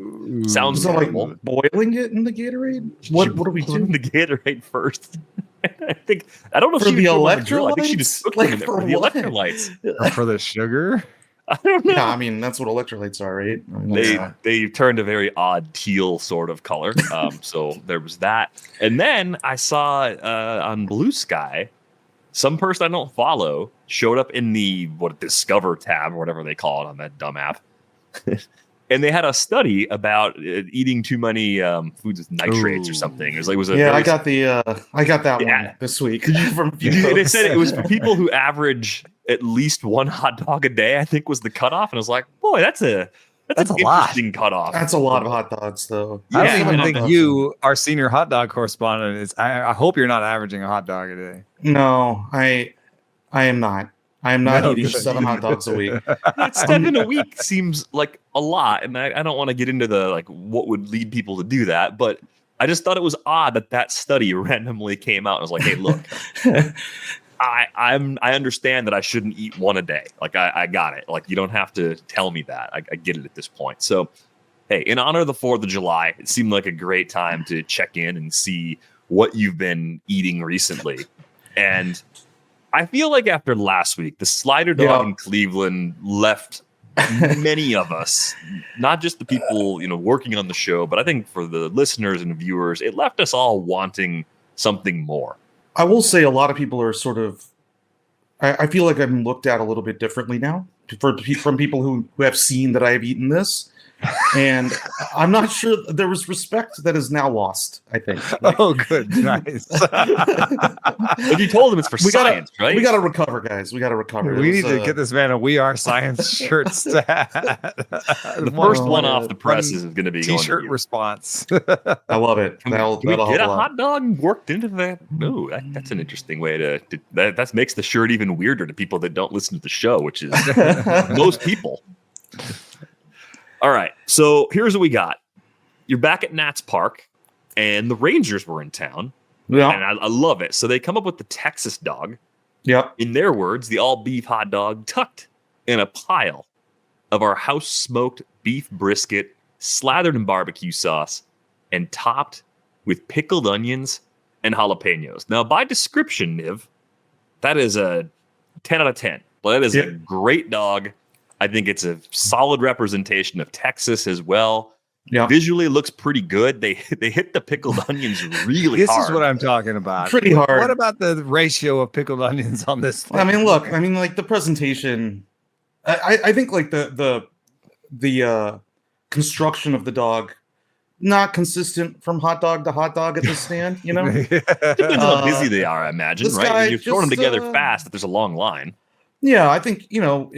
Sounds horrible. Like boiling it in the Gatorade? What are we doing? The Gatorade first. I don't know if for she the electrolytes. I think she just cooked them for the what? electrolytes. Or for the sugar? I don't know. Yeah, I mean that's what electrolytes are, right? I mean, they turned a very odd teal sort of color. So there was that, and then I saw on Blue Sky. Some person I don't follow showed up in the Discover tab or whatever they call it on that dumb app. And they had a study about eating too many foods with nitrates or something. I got that one this week. They said it was for people who average at least one hot dog a day, I think was the cutoff. And I was like, boy, that's an a interesting cutoff. That's a lot of hot dogs, though. I don't even think you, our senior hot dog correspondent, is. I hope you're not averaging a hot dog a day. No, I am not. I am not eating 7 hot dogs a week. 7 a week seems like a lot, and I don't want to get into the what would lead people to do that, but I just thought it was odd that study randomly came out and was like, hey, look. I understand that I shouldn't eat one a day. I got it. You don't have to tell me that. I get it at this point. So, hey, in honor of the 4th of July, it seemed like a great time to check in and see what you've been eating recently. And I feel like after last week, the slider dog in Cleveland left many of us, not just the people working on the show, but I think for the listeners and viewers, it left us all wanting something more. I will say a lot of people are sort of, I feel like I'm looked at a little bit differently now from people who have seen that I have eaten this. And I'm not sure there was respect that is now lost, I think. Oh, good. Nice. But you told him it's for science, right? We got to recover, guys. We got to recover. We need to get this man a We Are Science shirt stat. The first one off the press is going to be T-shirt response. I love it. Can we get a hot dog worked into that? No, that's an interesting way to that makes the shirt even weirder to people that don't listen to the show, which is most people. All right, so here's what we got. You're back at Nats Park, and the Rangers were in town. Yeah. And I love it. So they come up with the Texas dog. Yep. In their words, the all-beef hot dog tucked in a pile of our house-smoked beef brisket, slathered in barbecue sauce, and topped with pickled onions and jalapenos. Now, by description, Niv, that is a 10 out of 10. Well, that is a great dog. I think it's a solid representation of Texas as well. Yeah. Visually it looks pretty good. They hit the pickled onions really hard. This is what I'm talking about. Pretty hard. What about the ratio of pickled onions on this thing? I mean, look, the presentation, I think the construction of the dog, not consistent from hot dog to hot dog at the stand, Depends on how busy they are, I imagine, right? You're throwing them together fast if there's a long line. Yeah, I think, he thought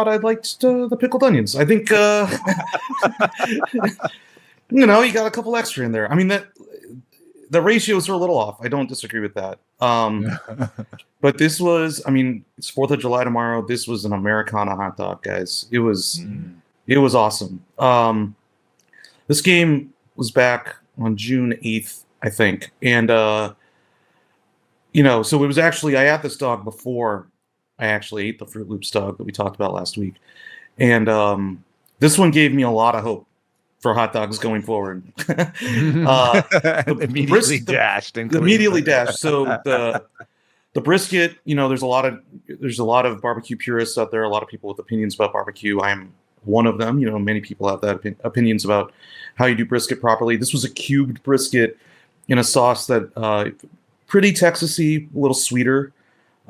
I liked the pickled onions. I think, he got a couple extra in there. I mean, that the ratios are a little off. I don't disagree with that. But this was, I mean, it's 4th of July tomorrow. This was an Americana hot dog, guys. It was awesome. This game was back on June 8th, I think. And, so it was actually, I ate this dog before I actually ate the Fruit Loops dog that we talked about last week. And this one gave me a lot of hope for hot dogs going forward. Immediately dashed. Immediately dashed. So the brisket, there's a lot of barbecue purists out there, a lot of people with opinions about barbecue. I'm one of them. Many people have that opinions about how you do brisket properly. This was a cubed brisket in a sauce that pretty Texas-y, a little sweeter.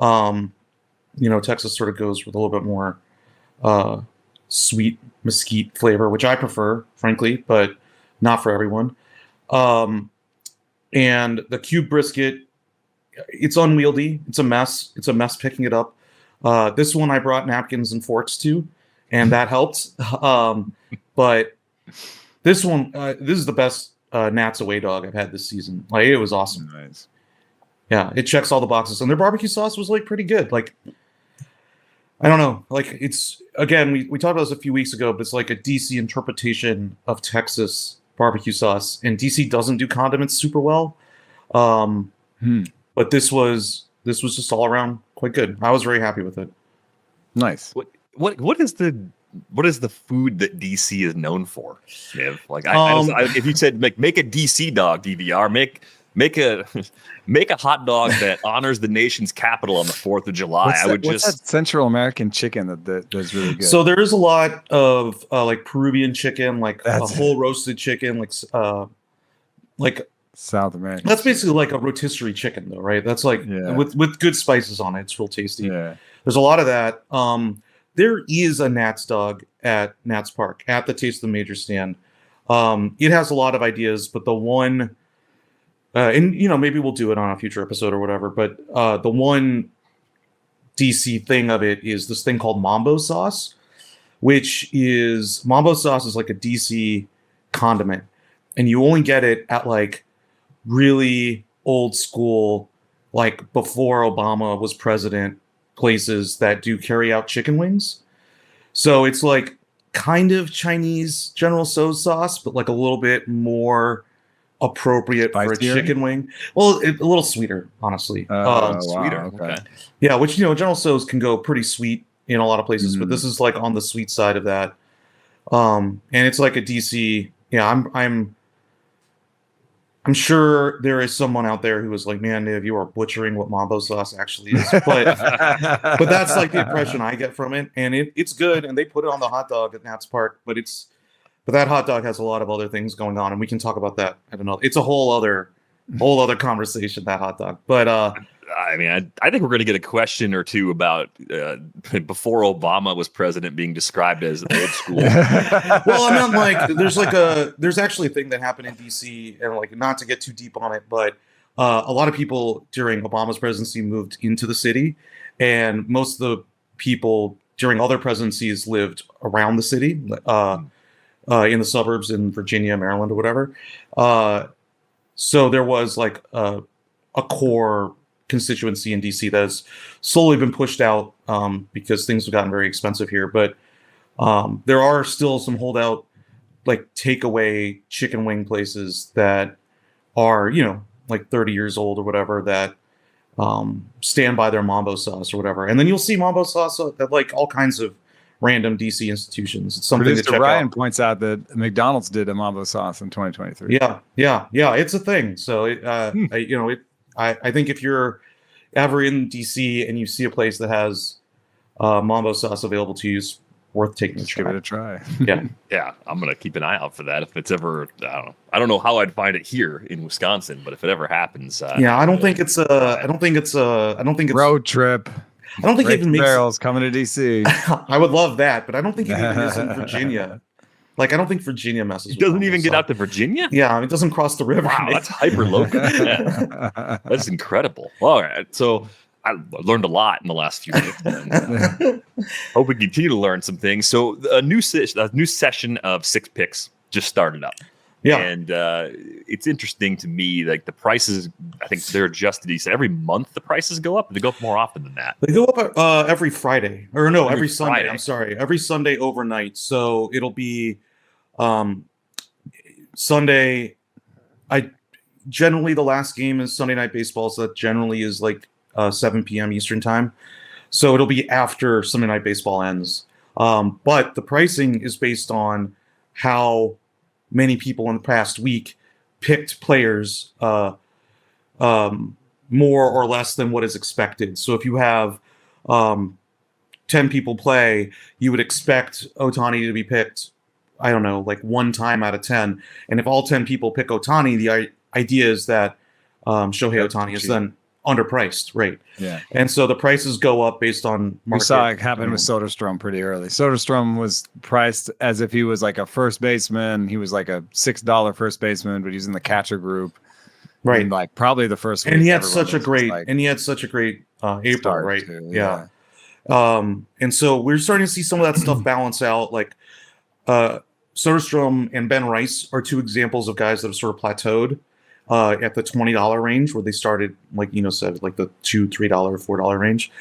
Texas sort of goes with a little bit more sweet mesquite flavor, which I prefer, frankly, but not for everyone. And the cube brisket, it's unwieldy. It's a mess. It's a mess picking it up. This one I brought napkins and forks to, and that helped. But this one, this is the best Nats away dog I've had this season. Like, it was awesome. Nice. Yeah, it checks all the boxes, and their barbecue sauce was pretty good. I don't know. It's, again, we talked about this a few weeks ago, but it's like a DC interpretation of Texas barbecue sauce, and DC doesn't do condiments super well. But this was just all around quite good. I was very happy with it. Nice. What is the food that DC is known for? If you said make a DC dog, DVR, make a hot dog that honors the nation's capital on the 4th of July. What's that Central American chicken that's really good? So there is a lot of Peruvian chicken, a whole roasted chicken, South American. That's basically like a rotisserie chicken, though, right? That's with good spices on it. It's real tasty. Yeah. There's a lot of that. There is a Nats dog at Nats Park at the Taste of the Major stand. It has a lot of ideas, but the one, and maybe we'll do it on a future episode or whatever. But the one DC thing of it is this thing called Mambo sauce, Mambo sauce is like a DC condiment, and you only get it at really old school, before Obama was president, places that do carry out chicken wings. So it's kind of Chinese General Tso's sauce, but a little bit more appropriate for a chicken wing. Well, a little sweeter, honestly. Sweeter. Okay. Yeah, which General Tso's can go pretty sweet in a lot of places, but this is on the sweet side of that. And it's like a DC. Yeah, I'm sure there is someone out there who is like, man, Niv, you are butchering what Mambo sauce actually is. But that's the impression I get from it. And it's good. And they put it on the hot dog at Nats Park. But that hot dog has a lot of other things going on. And we can talk about that. I don't know. It's a whole other conversation, that hot dog. But I think we're going to get a question or two about before Obama was president being described as old school. Well, I mean, there's actually a thing that happened in DC, and not to get too deep on it, but a lot of people during Obama's presidency moved into the city, and most of the people during other presidencies lived around the city, in the suburbs in Virginia, Maryland, or whatever. So there was a core constituency in DC that has slowly been pushed out because things have gotten very expensive here. But there are still some holdout takeaway chicken wing places that are 30 years old or whatever that stand by their Mambo sauce or whatever. And then you'll see Mambo sauce at all kinds of random DC institutions. It's something to check Ryan out. points out that McDonald's did a Mambo sauce in 2023. Yeah, it's a thing. So I think if you're ever in DC and you see a place that has Mambo sauce available to you, it's worth taking a try. Give it a try. Yeah, I'm gonna keep an eye out for that. If it's ever, I don't know how I'd find it here in Wisconsin, but if it ever happens, I don't think it's road trip. I don't think it even makes barrels coming to DC. I would love that, but I don't think it even is in Virginia. I don't think Virginia messes. It doesn't even get out to Virginia. Yeah, it doesn't cross the river. Wow, that's hyper local. Yeah. That's incredible. Well, all right, so I learned a lot in the last few minutes. And, hope we continue to learn some things. So a new session of 6 Picks just started up. Yeah. And it's interesting to me, like the prices, I think they're adjusted. Every month the prices go up. They go up more often than that. They go up every Friday. Or no, every Sunday. Friday. I'm sorry. Every Sunday overnight. So it'll be Sunday. Generally the last game is Sunday Night Baseball, so that generally is like 7 p.m. Eastern time. So it'll be after Sunday Night Baseball ends. But the pricing is based on how many people in the past week picked players more or less than what is expected. So if you have 10 people play, you would expect Ohtani to be picked, I don't know, like 1 time out of 10. And if all 10 people pick Ohtani, the idea is that Shohei Ohtani is then underpriced, right? Yeah. And so the prices go up based on market. We saw it happen with Soderstrom pretty early. Soderstrom was priced as if he was like a first baseman. He was like a $6 first baseman, but he's in the catcher group. Right. And like probably the first week. And he had such a great April, right? Too, yeah. And so we're starting to see some of that stuff balance out. Like Soderstrom and Ben Rice are 2 examples of guys that have sort of plateaued at the $20 range, where they started, like Eno said, like the $2, $3, $4 range.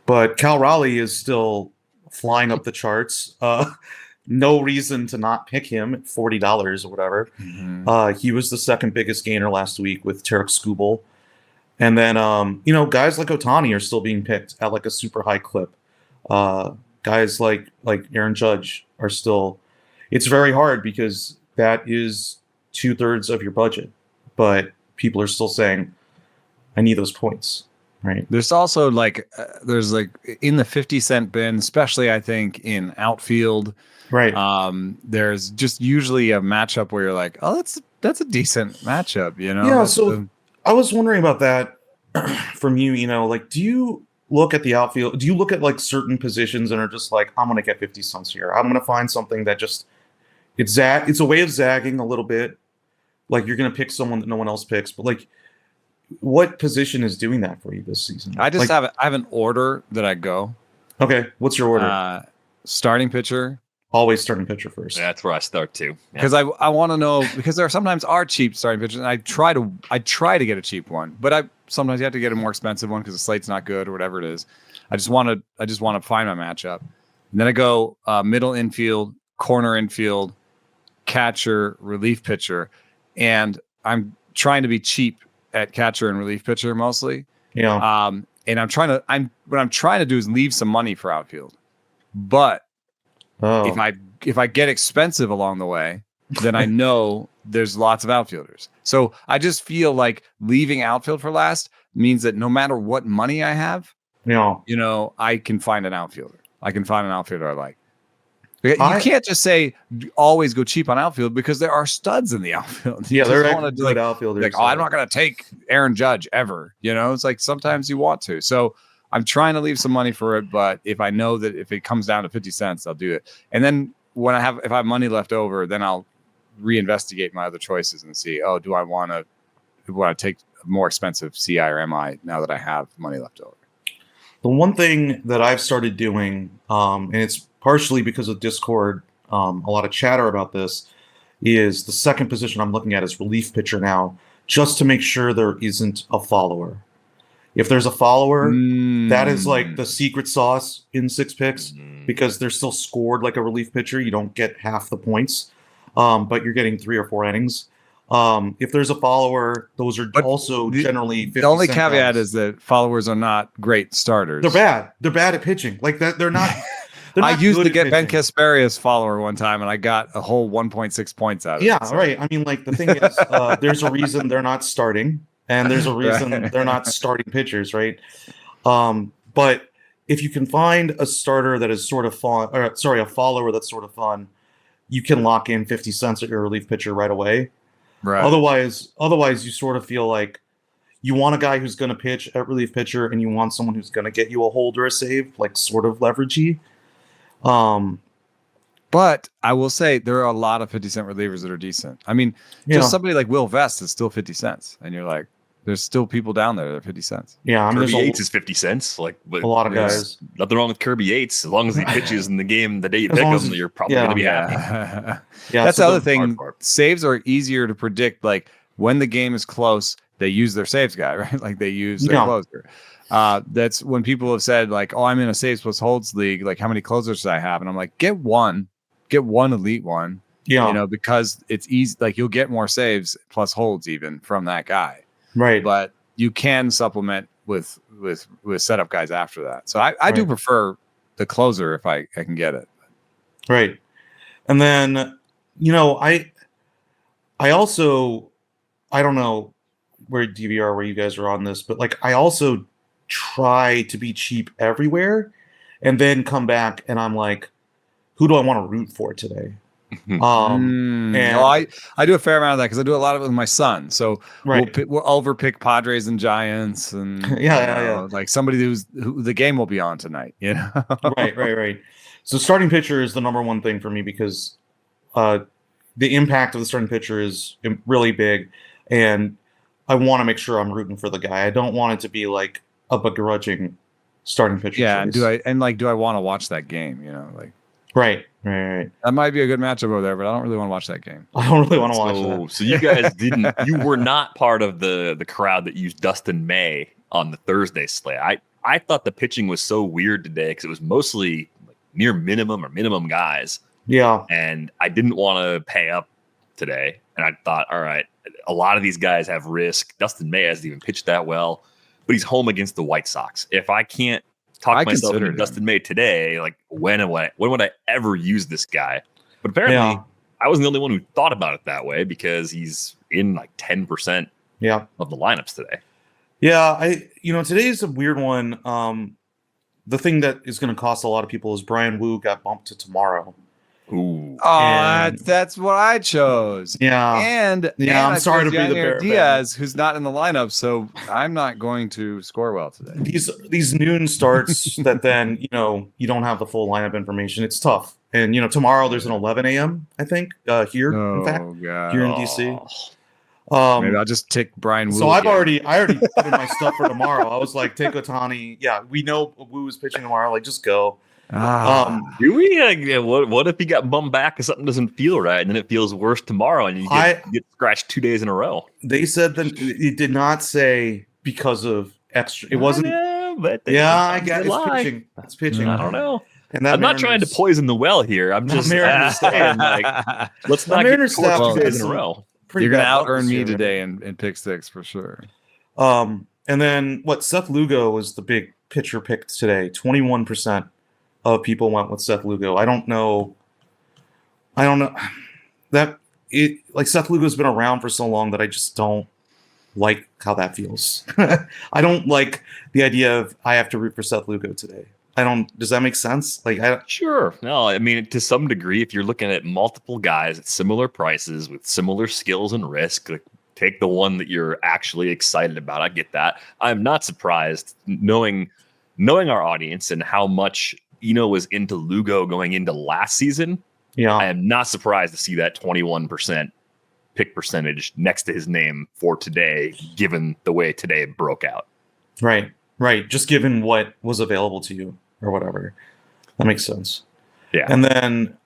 But Cal Raleigh is still flying up the charts. No reason to not pick him at $40 or whatever. Mm-hmm. He was the second biggest gainer last week with Tarek Skubal. And then, guys like Ohtani are still being picked at like a super high clip. Guys like Aaron Judge are still. It's very hard because that is 2/3 of your budget, but people are still saying, "I need those points." Right. There's also there's in the 50-cent bin, especially I think in outfield. Right. There's just usually a matchup where you're like, oh, that's a decent matchup, Yeah. So I was wondering about that from you. Like, do you look at the outfield? Do you look at like certain positions and are just like, I'm gonna get 50 cents here. I'm gonna find something that just it's a way of zagging a little bit. Like you're gonna pick someone that no one else picks, but like, what position is doing that for you this season? I just I have an order that I go. Okay, what's your order? Starting pitcher. Always starting pitcher first. Yeah, that's where I start too. Because I want to know, because there sometimes are cheap starting pitchers, and I try to get a cheap one, but sometimes you have to get a more expensive one because the slate's not good or whatever it is. I just want to find my matchup. And then I go middle infield, corner infield, catcher, relief pitcher, and I'm trying to be cheap at catcher and relief pitcher mostly. Yeah. And what I'm trying to do is leave some money for outfield. But if I get expensive along the way, then I know there's lots of outfielders. So I just feel like leaving outfield for last means that no matter what money I have, I can find an outfielder. I can find an outfielder I like. You can't just say always go cheap on outfield because there are studs in the outfield. Yeah, they're good outfielders. Like, I'm not going to take Aaron Judge ever. It's like sometimes you want to. So I'm trying to leave some money for it, but if I know that if it comes down to 50 cents, I'll do it. And then if I have money left over, then I'll reinvestigate my other choices and see, do I want to take a more expensive CI or MI now that I have money left over? The one thing that I've started doing, and it's partially because of Discord, a lot of chatter about this, is the second position I'm looking at is relief pitcher now, just to make sure there isn't a follower. If there's a follower, that is like the secret sauce in 6 picks because they're still scored like a relief pitcher. You don't get half the points, but you're getting 3 or 4 innings. If there's a follower, those are also generally 50 the only cent caveat guys. is that followers are not great starters. They're bad. They're bad at pitching. Like that, they're not. I used to get Ben Kasperi as follower one time, and I got a whole 1.6 points out of it. Yeah, right. I mean, like the thing is, there's a reason they're not starting, and there's a reason they're not starting pitchers, right? But if you can find a starter that is sort of fun, or sorry, a follower that's sort of fun, you can lock in 50 cents at your relief pitcher right away. Right. Otherwise, you sort of feel like you want a guy who's going to pitch at relief pitcher, and you want someone who's going to get you a hold or a save, like sort of leveragey. But I will say there are a lot of 50 cent relievers that are decent. I mean, somebody like Will Vest is still 50 cents, and you're like, there's still people down there that are 50 cents. Yeah, I mean, Kirby Yates is 50 cents. Like, a lot of guys. Nothing wrong with Kirby Yates as long as he pitches in the game the day you pick him. You're probably going to be happy. Yeah, that's the other thing. Saves are easier to predict. Like when the game is close, they use their saves guy, right? Like they use their closer. That's when people have said like, "Oh, I'm in a saves plus holds league. Like, how many closers do I have?" And I'm like, get one elite one. Yeah, because it's easy. Like you'll get more saves plus holds even from that guy. Right. But you can supplement with setup guys after that. So I do prefer the closer if I can get it. Right. And then, I also, I don't know where DVR, where you guys are on this, but like I also try to be cheap everywhere and then come back and I'm like, who do I want to root for today? And I do a fair amount of that because I do a lot of it with my son. So we'll overpick Padres and Giants and like somebody who the game will be on tonight. Right. So starting pitcher is the number one thing for me because the impact of the starting pitcher is really big, and I want to make sure I'm rooting for the guy. I don't want it to be like a begrudging starting pitcher. Yeah, choice. do I want to watch that game? Right. That might be a good matchup over there, but I don't really want to watch that game. I don't really want to watch that. So you guys you were not part of the crowd that used Dustin May on the Thursday slate. I thought the pitching was so weird today because it was mostly like near minimum or minimum guys. Yeah. And I didn't want to pay up today. And I thought, all right, a lot of these guys have risk. Dustin May hasn't even pitched that well, but he's home against the White Sox. If I can't talk myself into Dustin May today, like when would I ever use this guy? But apparently I wasn't the only one who thought about it that way because he's in like 10% of the lineups today. Yeah, today's a weird one. The thing that is going to cost a lot of people is Brian Wu got bumped to tomorrow. Ooh. Oh, that's what I chose. Yeah. And I'm sorry to be the bearer. Diaz, who's not in the lineup, so I'm not going to score well today. These noon starts that then, you don't have the full lineup information. It's tough. And, tomorrow there's an 11 a.m., I think, here, in fact, here in DC. Maybe I'll just tick Brian Wu. So I already put in my stuff for tomorrow. I was like, take Ohtani. Yeah, we know Wu is pitching tomorrow. Like, just go. Do we? What if he got bummed back and something doesn't feel right, and then it feels worse tomorrow, and you get scratched 2 days in a row? They said that it did not say because of extra. It wasn't. I guess it's pitching. It's pitching. I don't know. And I'm not trying to poison the well here. I'm just saying, like, let's not get 2 days in a row. You're gonna out earn me today in pick six for sure. And then Seth Lugo was the big pitcher picked today. 21% of people went with Seth Lugo. I don't know that it like Seth Lugo's been around for so long that I just don't like how that feels. I don't like the idea of I have to root for Seth Lugo today. Does that make sense? Sure. No, I mean, to some degree, if you're looking at multiple guys at similar prices with similar skills and risk, like, take the one that you're actually excited about. I get that. I'm not surprised knowing our audience and how much Eno was into Lugo going into last season. Yeah. I am not surprised to see that 21% pick percentage next to his name for today, given the way today broke out. Right. Just given what was available to you or whatever. That makes sense. Yeah. And then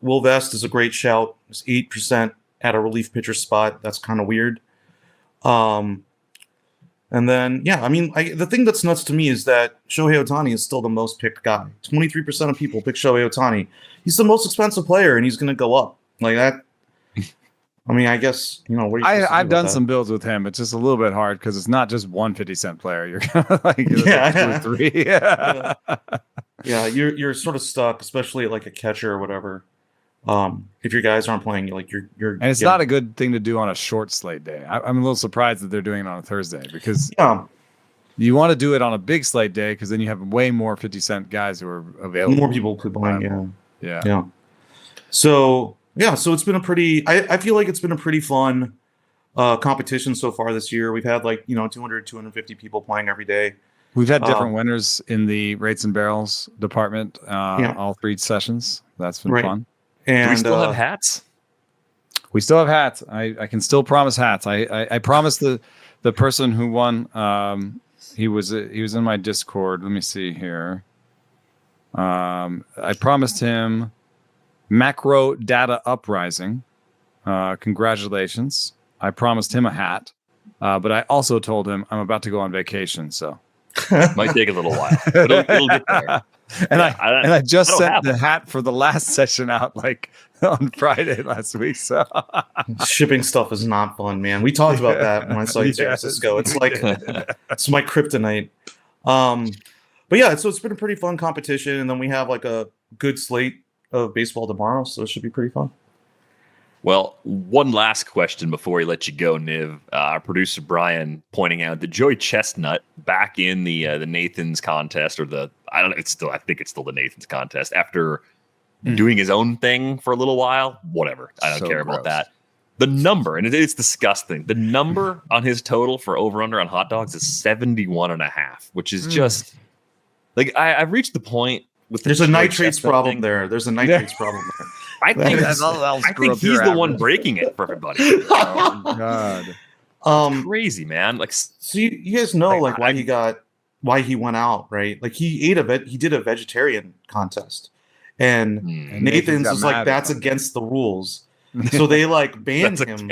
Will Vest is a great shout. It's 8% at a relief pitcher spot. That's kind of weird. And then, the thing that's nuts to me is that Shohei Ohtani is still the most picked guy. 23% of people pick Shohei Ohtani. He's the most expensive player, and he's going to go up like that. I mean, I guess, what are you I've done some builds with him. It's just a little bit hard because it's not just one 50-cent player. You're kind of like 2 or 3. Yeah, you're sort of stuck, especially at like a catcher or whatever. If your guys aren't playing, you're and it's not a good thing to do on a short slate day. I'm a little surprised that they're doing it on a Thursday because you want to do it on a big slate day because then you have way more 50-cent guys who are available. More people playing. Yeah. So it's been I feel like it's been a pretty fun competition so far this year. We've had 200, 250 people playing every day. We've had different winners in the rates and barrels department, all 3 sessions. That's been fun. And do we still have hats? We still have hats. I can still promise hats. I promised the the person who won, he was in my Discord. Let me see here. I promised him Macro Data Uprising. Congratulations. I promised him a hat, but I also told him I'm about to go on vacation, so might take a little while. It'll get there. And I just sent the hat for the last session out like on Friday last week. So shipping stuff is not fun, man. We talked about that when I saw you in San Francisco. It's like it's my kryptonite. But yeah, so it's been a pretty fun competition, and then we have like a good slate of baseball tomorrow, so it should be pretty fun. Well, one last question before we let you go, Niv. Our producer Brian pointing out that Joey Chestnut back in the Nathan's contest, or I think it's still the Nathan's contest after doing his own thing for a little while. Whatever, I don't care about that. The number, and it's disgusting. The number on his total for over under on hot dogs is 71.5, which is just like I've reached the point with there's a nitrates problem there. There's a nitrates problem there. I think he's the one breaking it for everybody. Oh my God. Crazy, man. Like, so you guys know like why he went out, right? Like he did a vegetarian contest, and Nathan's was like, that's against the rules. So they like banned him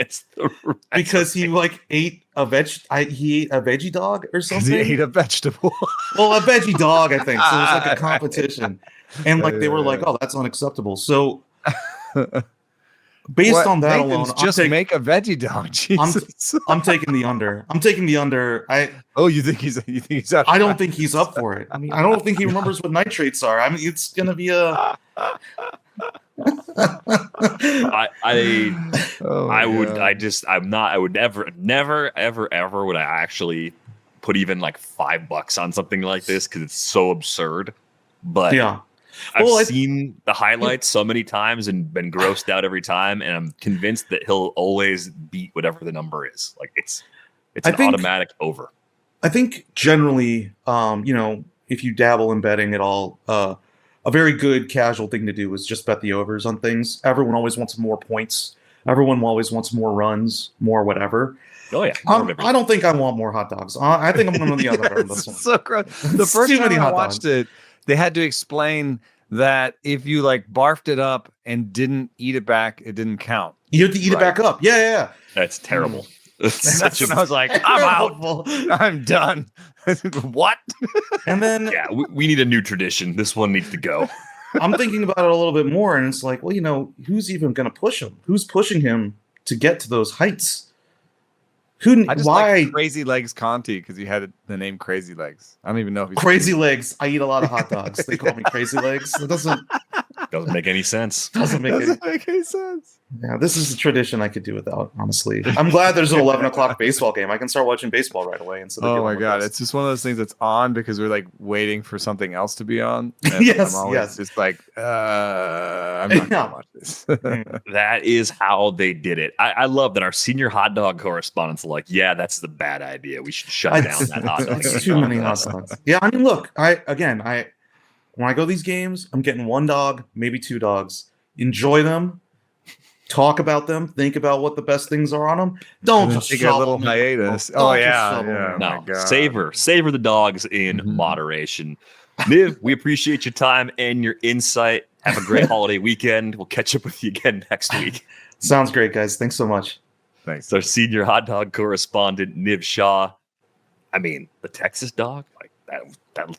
because he like ate a veggie dog or something. He ate a vegetable. Well, a veggie dog, I think. So it was like a competition, and like they were like, "Oh, that's unacceptable." So based on that alone, just make a veggie dog. Jesus. I'm taking the under. I'm taking the under. You think he's up? I don't think he's up for it. I mean, I don't think he remembers what nitrates are. I mean, it's gonna be a. I would never ever would I actually put even like $5 on something like this because it's so absurd. But yeah, I've seen the highlights so many times and been grossed out every time, and I'm convinced that he'll always beat whatever the number is. Like it's an automatic over. I think generally, if you dabble in betting at all, a very good casual thing to do is just bet the overs on things. Everyone always wants more points. Everyone always wants more runs, more whatever. Oh yeah. I don't think I want more hot dogs. I think I'm going to the other end. This one. So gross. The first time I watched it, they had to explain that if you like barfed it up and didn't eat it back, it didn't count. You have to eat it back up. Yeah. That's terrible. That's when I was like, I'm out. I'm done. What? And then we need a new tradition. This one needs to go. I'm thinking about it a little bit more, and it's like, well, who's even going to push him? Who's pushing him to get to those heights? Why like Crazy Legs Conti, because he had the name Crazy Legs. I don't even know if he's Crazy Legs. I eat a lot of hot dogs. They call me Crazy Legs. It doesn't make any sense. Doesn't make any sense. Yeah, this is a tradition I could do without, honestly. I'm glad there's an 11 o'clock baseball game. I can start watching baseball right away instead of. Oh my God, it's just one of those things that's on because we're like waiting for something else to be on. And yes, I'm always just like, I'm not gonna watch this. That is how they did it. I love that our senior hot dog correspondents are like, yeah, that's the bad idea. We should shut down that hot dog. It's too many hot dogs. Yeah, I mean, look, when I go to these games, I'm getting one dog, maybe two dogs. Enjoy them, talk about them, think about what the best things are on them. Don't just take a little hiatus. Oh yeah. No, savor the dogs in moderation. Niv, we appreciate your time and your insight. Have a great holiday weekend. We'll catch up with you again next week. Sounds great, guys. Thanks so much. Thanks. Our senior hot dog correspondent, Niv Shah. I mean, the Texas dog, like that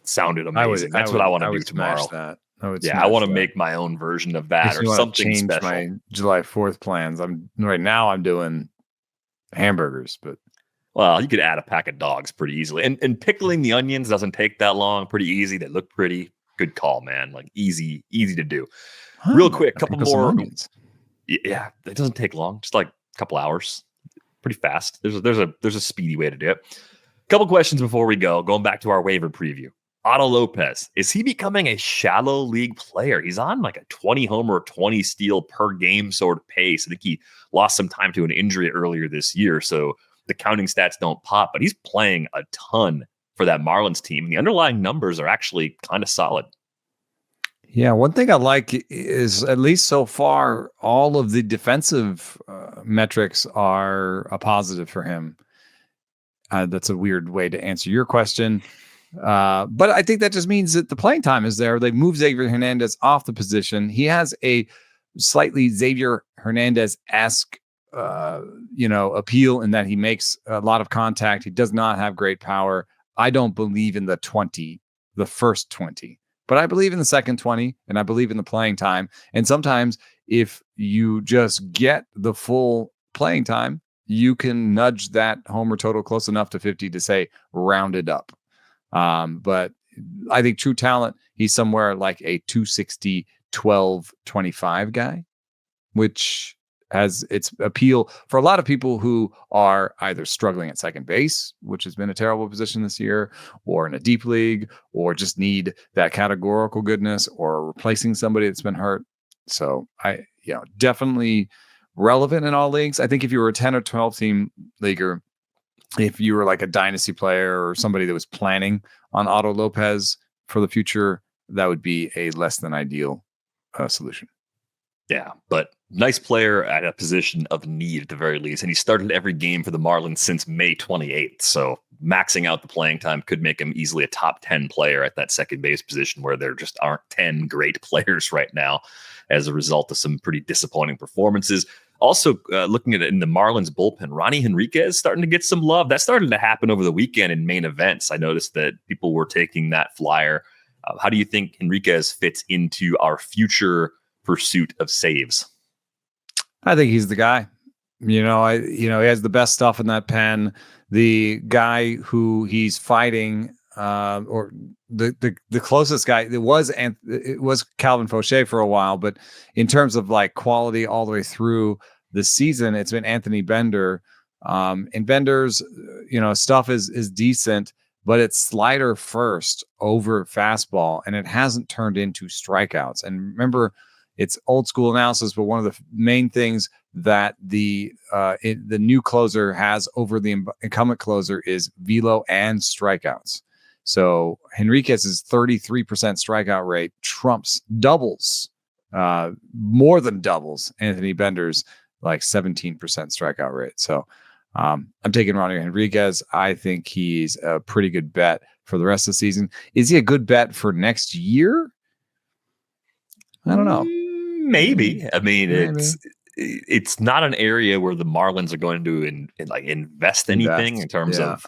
sounded amazing. That's what I want to do tomorrow. I want to make my own version of that or something special. My July 4th plans. I'm doing hamburgers, but well, you could add a pack of dogs pretty easily. And pickling the onions doesn't take that long. Pretty easy. They look pretty. Good call, man. Like easy to do. Real quick, couple more. Yeah, it doesn't take long. Just like a couple hours. Pretty fast. There's a speedy way to do it. Couple questions before we go. Going back to our waiver preview. Otto Lopez, is he becoming a shallow league player? He's on like a 20 homer, 20 steal per game sort of pace. I think he lost some time to an injury earlier this year, so the counting stats don't pop, but he's playing a ton for that Marlins team. The underlying numbers are actually kind of solid. Yeah, one thing I like is, at least so far, all of the defensive metrics are a positive for him. That's a weird way to answer your question. But I think that just means that the playing time is there. They moved Xavier Hernandez off the position. He has a slightly Xavier Hernandez-esque, appeal in that he makes a lot of contact. He does not have great power. I don't believe in the first 20, but I believe in the second 20, and I believe in the playing time. And sometimes if you just get the full playing time, you can nudge that homer total close enough to 50 to say round it up. But I think true talent, he's somewhere like a 260, 12, 25 guy, which has its appeal for a lot of people who are either struggling at second base, which has been a terrible position this year, or in a deep league, or just need that categorical goodness, or replacing somebody that's been hurt. So definitely relevant in all leagues. I think if you were a 10 or 12 team leaguer, if you were like a dynasty player or somebody that was planning on Otto Lopez for the future, that would be a less than ideal solution. Yeah, but nice player at a position of need at the very least. And he started every game for the Marlins since May 28th. So maxing out the playing time could make him easily a top 10 player at that second base position, where there just aren't 10 great players right now as a result of some pretty disappointing performances. Also, looking at it in the Marlins bullpen, Ronnie Henriquez starting to get some love. That started to happen over the weekend in main events. I noticed that people were taking that flyer. How do you think Henriquez fits into our future pursuit of saves? I think he's the guy. He has the best stuff in that pen. The guy who he's fighting, or the closest guy, it was Calvin Fauché for a while, but in terms of like quality all the way through the season, it's been Anthony Bender. And Bender's, stuff is decent, but it's slider first over fastball, and it hasn't turned into strikeouts. And remember, it's old school analysis, but one of the main things that the new closer has over the incumbent closer is velo and strikeouts. So Henriquez's 33% strikeout rate doubles, more than doubles Anthony Bender's like 17% strikeout rate. So I'm taking Ronnie Henriquez. I think he's a pretty good bet for the rest of the season. Is he a good bet for next year? I don't know. Maybe. I mean, it's not an area where the Marlins are going to invest anything in terms of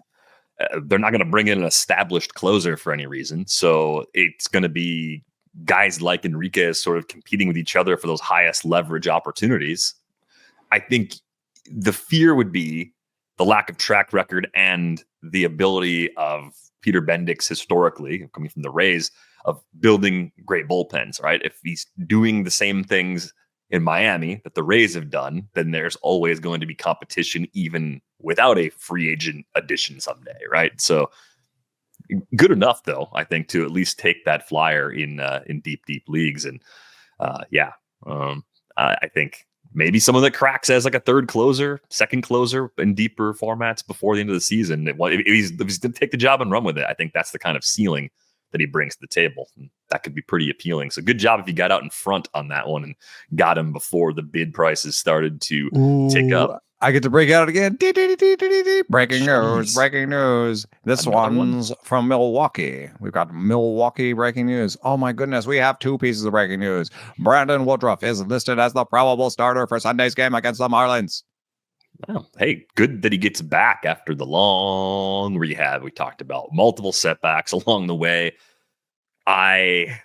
they're not going to bring in an established closer for any reason. So it's going to be guys like Henriquez sort of competing with each other for those highest leverage opportunities. I think the fear would be the lack of track record and the ability of Peter Bendix historically, coming from the Rays, of building great bullpens, right? If he's doing the same things in Miami that the Rays have done, then there's always going to be competition, even without a free agent addition someday, right? So good enough, though, I think, to at least take that flyer in deep leagues. And I think maybe someone that cracks as like a third closer, second closer in deeper formats before the end of the season. If he's going to take the job and run with it, I think that's the kind of ceiling that he brings to the table. And that could be pretty appealing. So good job if you got out in front on that one and got him before the bid prices started to tick up. I get to break out again. Breaking news. This one's from Milwaukee. We've got Milwaukee breaking news. Oh my goodness, we have two pieces of breaking news. Brandon Woodruff is listed as the probable starter for Sunday's game against the Marlins. Well, hey, good that he gets back after the long rehab. We talked about multiple setbacks along the way. I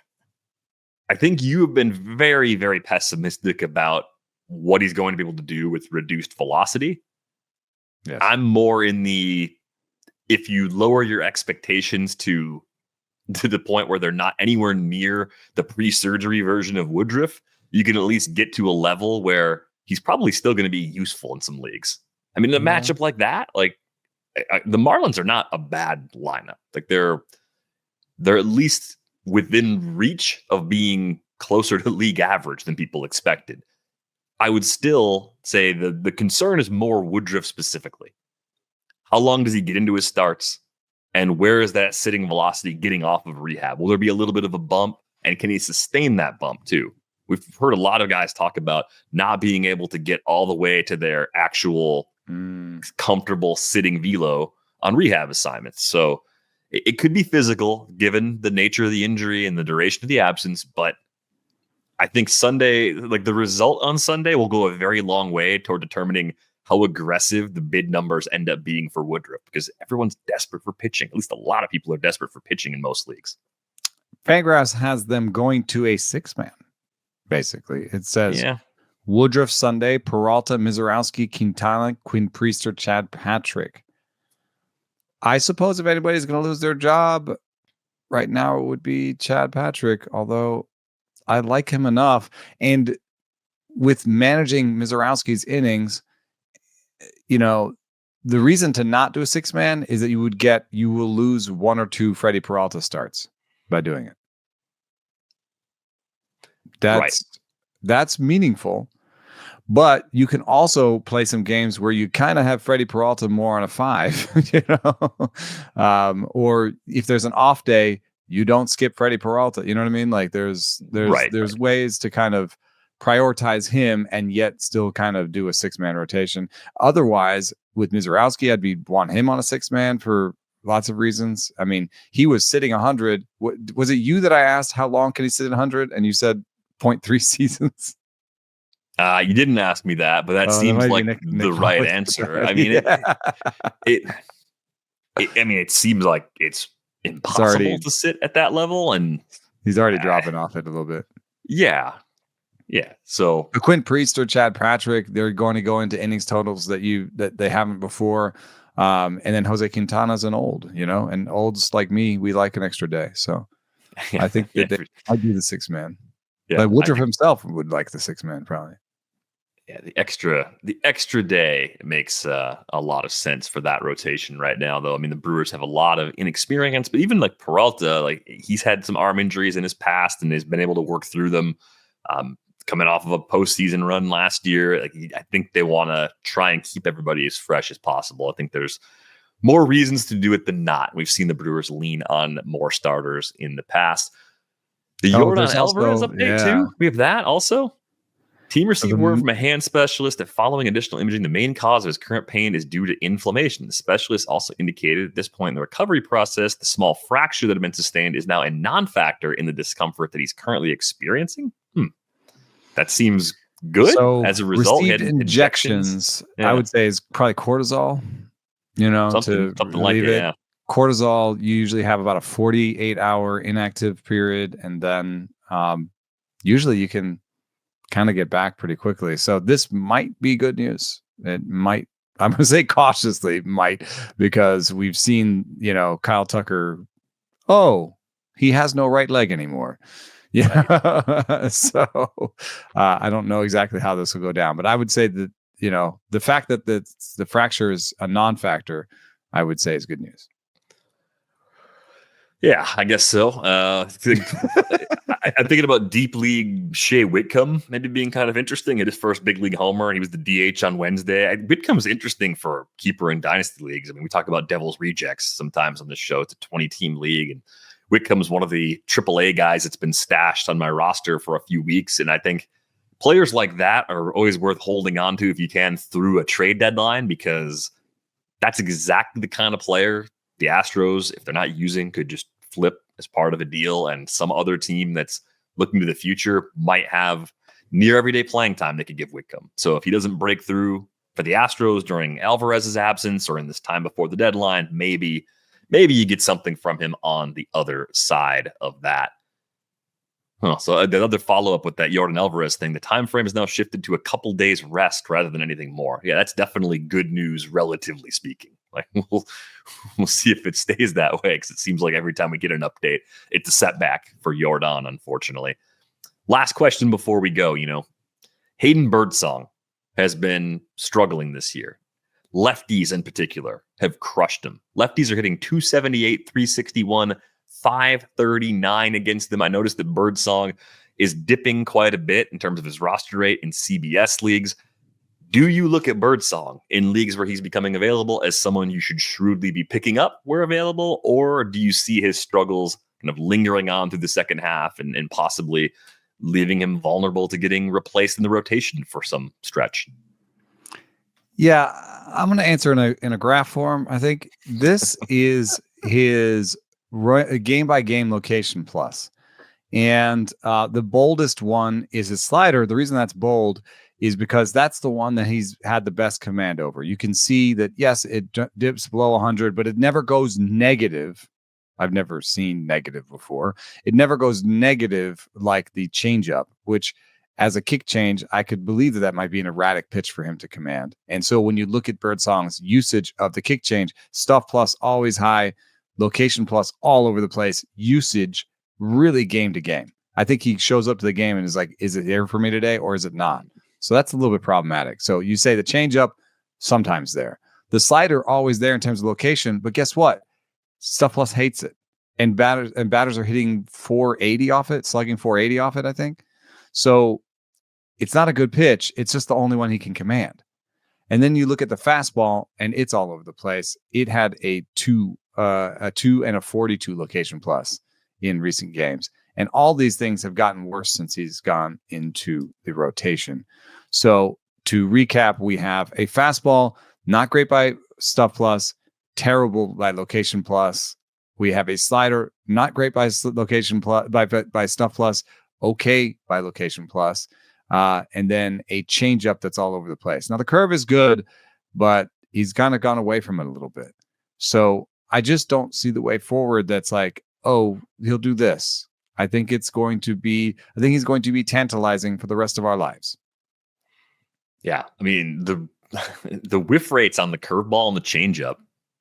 think you have been very, very pessimistic about what he's going to be able to do with reduced velocity. Yes. I'm more in if you lower your expectations to the point where they're not anywhere near the pre-surgery version of Woodruff, you can at least get to a level where he's probably still going to be useful in some leagues. I mean, in a matchup like that, the Marlins are not a bad lineup. Like they're at least within reach of being closer to league average than people expected. I would still say the concern is more Woodruff specifically. How long does he get into his starts? And where is that sitting velocity getting off of rehab? Will there be a little bit of a bump? And can he sustain that bump too? We've heard a lot of guys talk about not being able to get all the way to their actual comfortable sitting velo on rehab assignments. So it could be physical given the nature of the injury and the duration of the absence. But I think Sunday, like the result on Sunday, will go a very long way toward determining how aggressive the bid numbers end up being for Woodruff, because everyone's desperate for pitching. At least a lot of people are desperate for pitching in most leagues. Fangraphs has them going to a 6-man, basically. It says Woodruff Sunday, Peralta, Mizorowski, Quintana, Quinn Priester, Chad Patrick. I suppose if anybody's going to lose their job right now, it would be Chad Patrick, although I like him enough. And with managing Mizorowski's innings, the reason to not do a 6-man is that you will lose 1 or 2 Freddie Peralta starts by doing it. That's meaningful. But you can also play some games where you kind of have Freddie Peralta more on a 5, or if there's an off day, you don't skip Freddie Peralta. You know what I mean? Like there's ways to kind of prioritize him and yet still kind of do a 6-man rotation. Otherwise, with Mizorowski, I'd want him on a 6-man for lots of reasons. I mean, he was sitting 100. Was it you that I asked how long can he sit at 100? And you said 0.3 seasons. You didn't ask me that, but that seems like the right answer. I mean, it seems like it's impossible to sit at that level, and he's already dropping off it a little bit. Yeah. So Quinn Priester, Chad Patrick, they're going to go into innings totals that they haven't before. And then Jose Quintana's an old, and olds like me, we like an extra day. So I think I'd do the 6-man. Yeah, but Woodruff himself would like the 6-man probably. Yeah, the extra day makes a lot of sense for that rotation right now, though. I mean, the Brewers have a lot of inexperience, but even like Peralta, like he's had some arm injuries in his past and has been able to work through them. Coming off of a postseason run last year, I think they want to try and keep everybody as fresh as possible. I think there's more reasons to do it than not. We've seen the Brewers lean on more starters in the past. The Jordan Alvarez update too. We have that also. Team received word from a hand specialist that following additional imaging, the main cause of his current pain is due to inflammation. The specialist also indicated at this point in the recovery process, the small fracture that had been sustained is now a non-factor in the discomfort that he's currently experiencing. That seems good. So as a result, he had injections. I would say is probably cortisol. Something like it. Yeah. Cortisol, you usually have about a 48-hour inactive period, and then usually you can kind of get back pretty quickly. So this might be good news. It might. I'm going to say cautiously might, because we've seen, Kyle Tucker. Oh, he has no right leg anymore. Yeah. Right. So I don't know exactly how this will go down, but I would say that, the fact that the fracture is a non-factor, I would say is good news. Yeah, I guess so. I'm thinking about deep league Shea Whitcomb maybe being kind of interesting at his first big league homer. He was the DH on Wednesday. Whitcomb's interesting for keeper and dynasty leagues. I mean, we talk about Devil's Rejects sometimes on this show. It's a 20-team league, and Whitcomb's one of the AAA guys that's been stashed on my roster for a few weeks. And I think players like that are always worth holding on to if you can through a trade deadline, because that's exactly the kind of player the Astros, if they're not using, could just flip as part of a deal, and some other team that's looking to the future might have near everyday playing time they could give Whitcomb. So if he doesn't break through for the Astros during Alvarez's absence or in this time before the deadline, maybe you get something from him on the other side of that. So the other follow-up with that Jordan Alvarez thing, the time frame is now shifted to a couple days rest rather than anything more. Yeah, that's definitely good news, relatively speaking. Like we'll see if it stays that way, because it seems like every time we get an update, it's a setback for Jordan, unfortunately. Last question before we go. Hayden Birdsong has been struggling this year. Lefties in particular have crushed him. Lefties are hitting 278, 361, 539 against them. I noticed that Birdsong is dipping quite a bit in terms of his roster rate in CBS leagues. Do you look at Birdsong in leagues where he's becoming available as someone you should shrewdly be picking up where available, or do you see his struggles kind of lingering on through the second half and possibly leaving him vulnerable to getting replaced in the rotation for some stretch? Yeah, I'm going to answer in a graph form. I think this is his game by game location plus. And the boldest one is his slider. The reason that's bold is because that's the one that he's had the best command over. You can see that, yes, it dips below 100, but it never goes negative. I've never seen negative before. It never goes negative like the changeup, which as a kick change, I could believe that might be an erratic pitch for him to command. And so when you look at Birdsong's usage of the kick change, stuff plus always high, location plus all over the place, usage really game to game. I think he shows up to the game and is like, is it there for me today or is it not? So that's a little bit problematic. So you say the changeup, sometimes there. The slider, always there in terms of location, but guess what? Stuff plus hates it. And batters are hitting 480 off it, slugging 480 off it, I think. So it's not a good pitch. It's just the only one he can command. And then you look at the fastball and it's all over the place. It had a 2 and a 42 location plus in recent games. And all these things have gotten worse since he's gone into the rotation. So to recap, we have a fastball, not great by stuff plus, terrible by location plus. We have a slider, not great by location plus, by stuff plus, okay by location plus. And then a changeup that's all over the place. Now the curve is good, but he's kind of gone away from it a little bit. So I just don't see the way forward that's like, oh, he'll do this. I think he's going to be tantalizing for the rest of our lives. Yeah. I mean, the whiff rates on the curveball and the changeup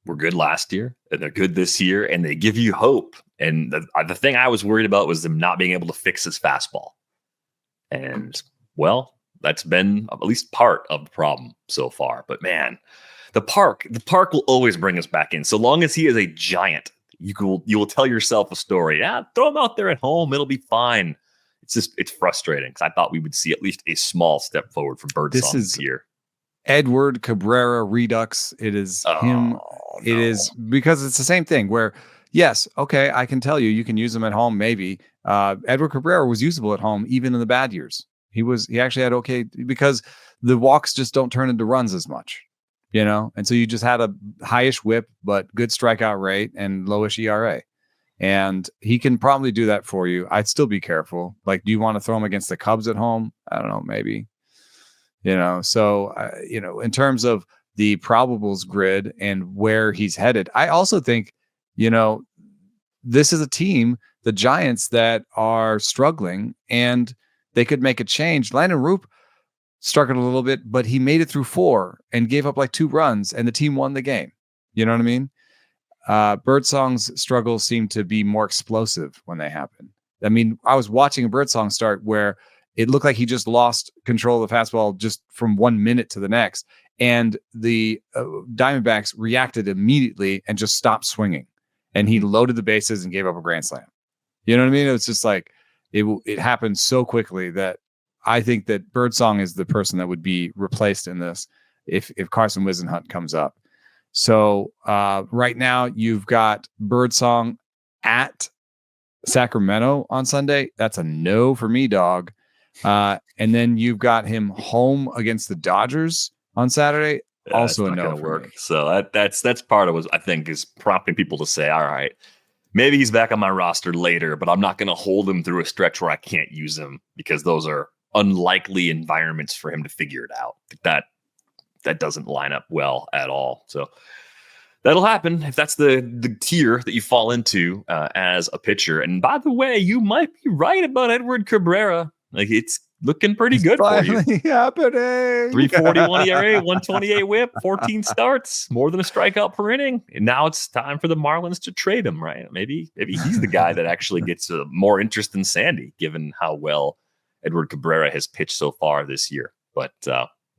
were good last year, and they're good this year, and they give you hope. And the thing I was worried about was them not being able to fix his fastball. And, well, that's been at least part of the problem so far. But, man, the park will always bring us back in. So long as he is a giant, you will tell yourself a story. Yeah, throw him out there at home. It'll be fine. It's frustrating because I thought we would see at least a small step forward from Birdsong this year. Edward Cabrera redux. It is him. It is because it's the same thing where, yes, okay, I can tell you can use him at home. Maybe Edward Cabrera was usable at home, even in the bad years. He actually had okay because the walks just don't turn into runs as much, and so you just had a highish whip, but good strikeout rate and lowish ERA. And he can probably do that for you. I'd still be careful. Like, do you want to throw him against the Cubs at home? I don't know, maybe. So, in terms of the probables grid and where he's headed, I also think, this is a team, the Giants, that are struggling and they could make a change. Landon Roop struggled a little bit, but he made it through 4 and gave up like 2 runs and the team won the game. You know what I mean? Birdsong's struggles seem to be more explosive when they happen. I mean, I was watching a Birdsong start where it looked like he just lost control of the fastball just from 1 minute to the next. And the Diamondbacks reacted immediately and just stopped swinging. And he loaded the bases and gave up a grand slam. You know what I mean? It's just like it happened so quickly that I think that Birdsong is the person that would be replaced in this if Carson Whisenhunt comes up. So right now you've got Birdsong at Sacramento on Sunday. That's a no for me, dog. And then you've got him home against the Dodgers on Saturday. Also a no for me. So that's part of what I think is prompting people to say, all right, maybe he's back on my roster later, but I'm not going to hold him through a stretch where I can't use him because those are unlikely environments for him to figure it out. That doesn't line up well at all. So that'll happen if that's the tier that you fall into as a pitcher. And by the way, you might be right about Edward Cabrera. Like, it's looking pretty good for you. Happening. 341 ERA, 128 whip, 14 starts, more than a strikeout per inning. And now it's time for the Marlins to trade him, right? Maybe he's the guy that actually gets more interest than Sandy, given how well Edward Cabrera has pitched so far this year. But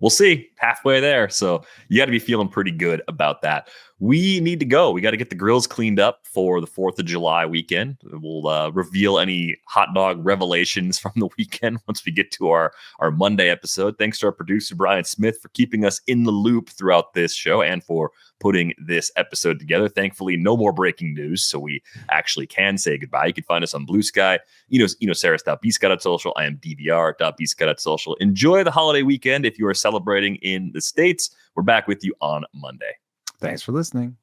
we'll see. Halfway there. So you got to be feeling pretty good about that. we need to go. We got to get the grills cleaned up for the 4th of July weekend. We'll reveal any hot dog revelations from the weekend once we get to our Monday episode. Thanks to our producer, Brian Smith, for keeping us in the loop throughout this show and for putting this episode together. Thankfully, no more breaking news, so we actually can say goodbye. You can find us on Blue Sky, enosaris.bsky.social. I am dvr.bsky.social. Enjoy the holiday weekend if you are celebrating in the States. We're back with you on Monday. Thanks for listening.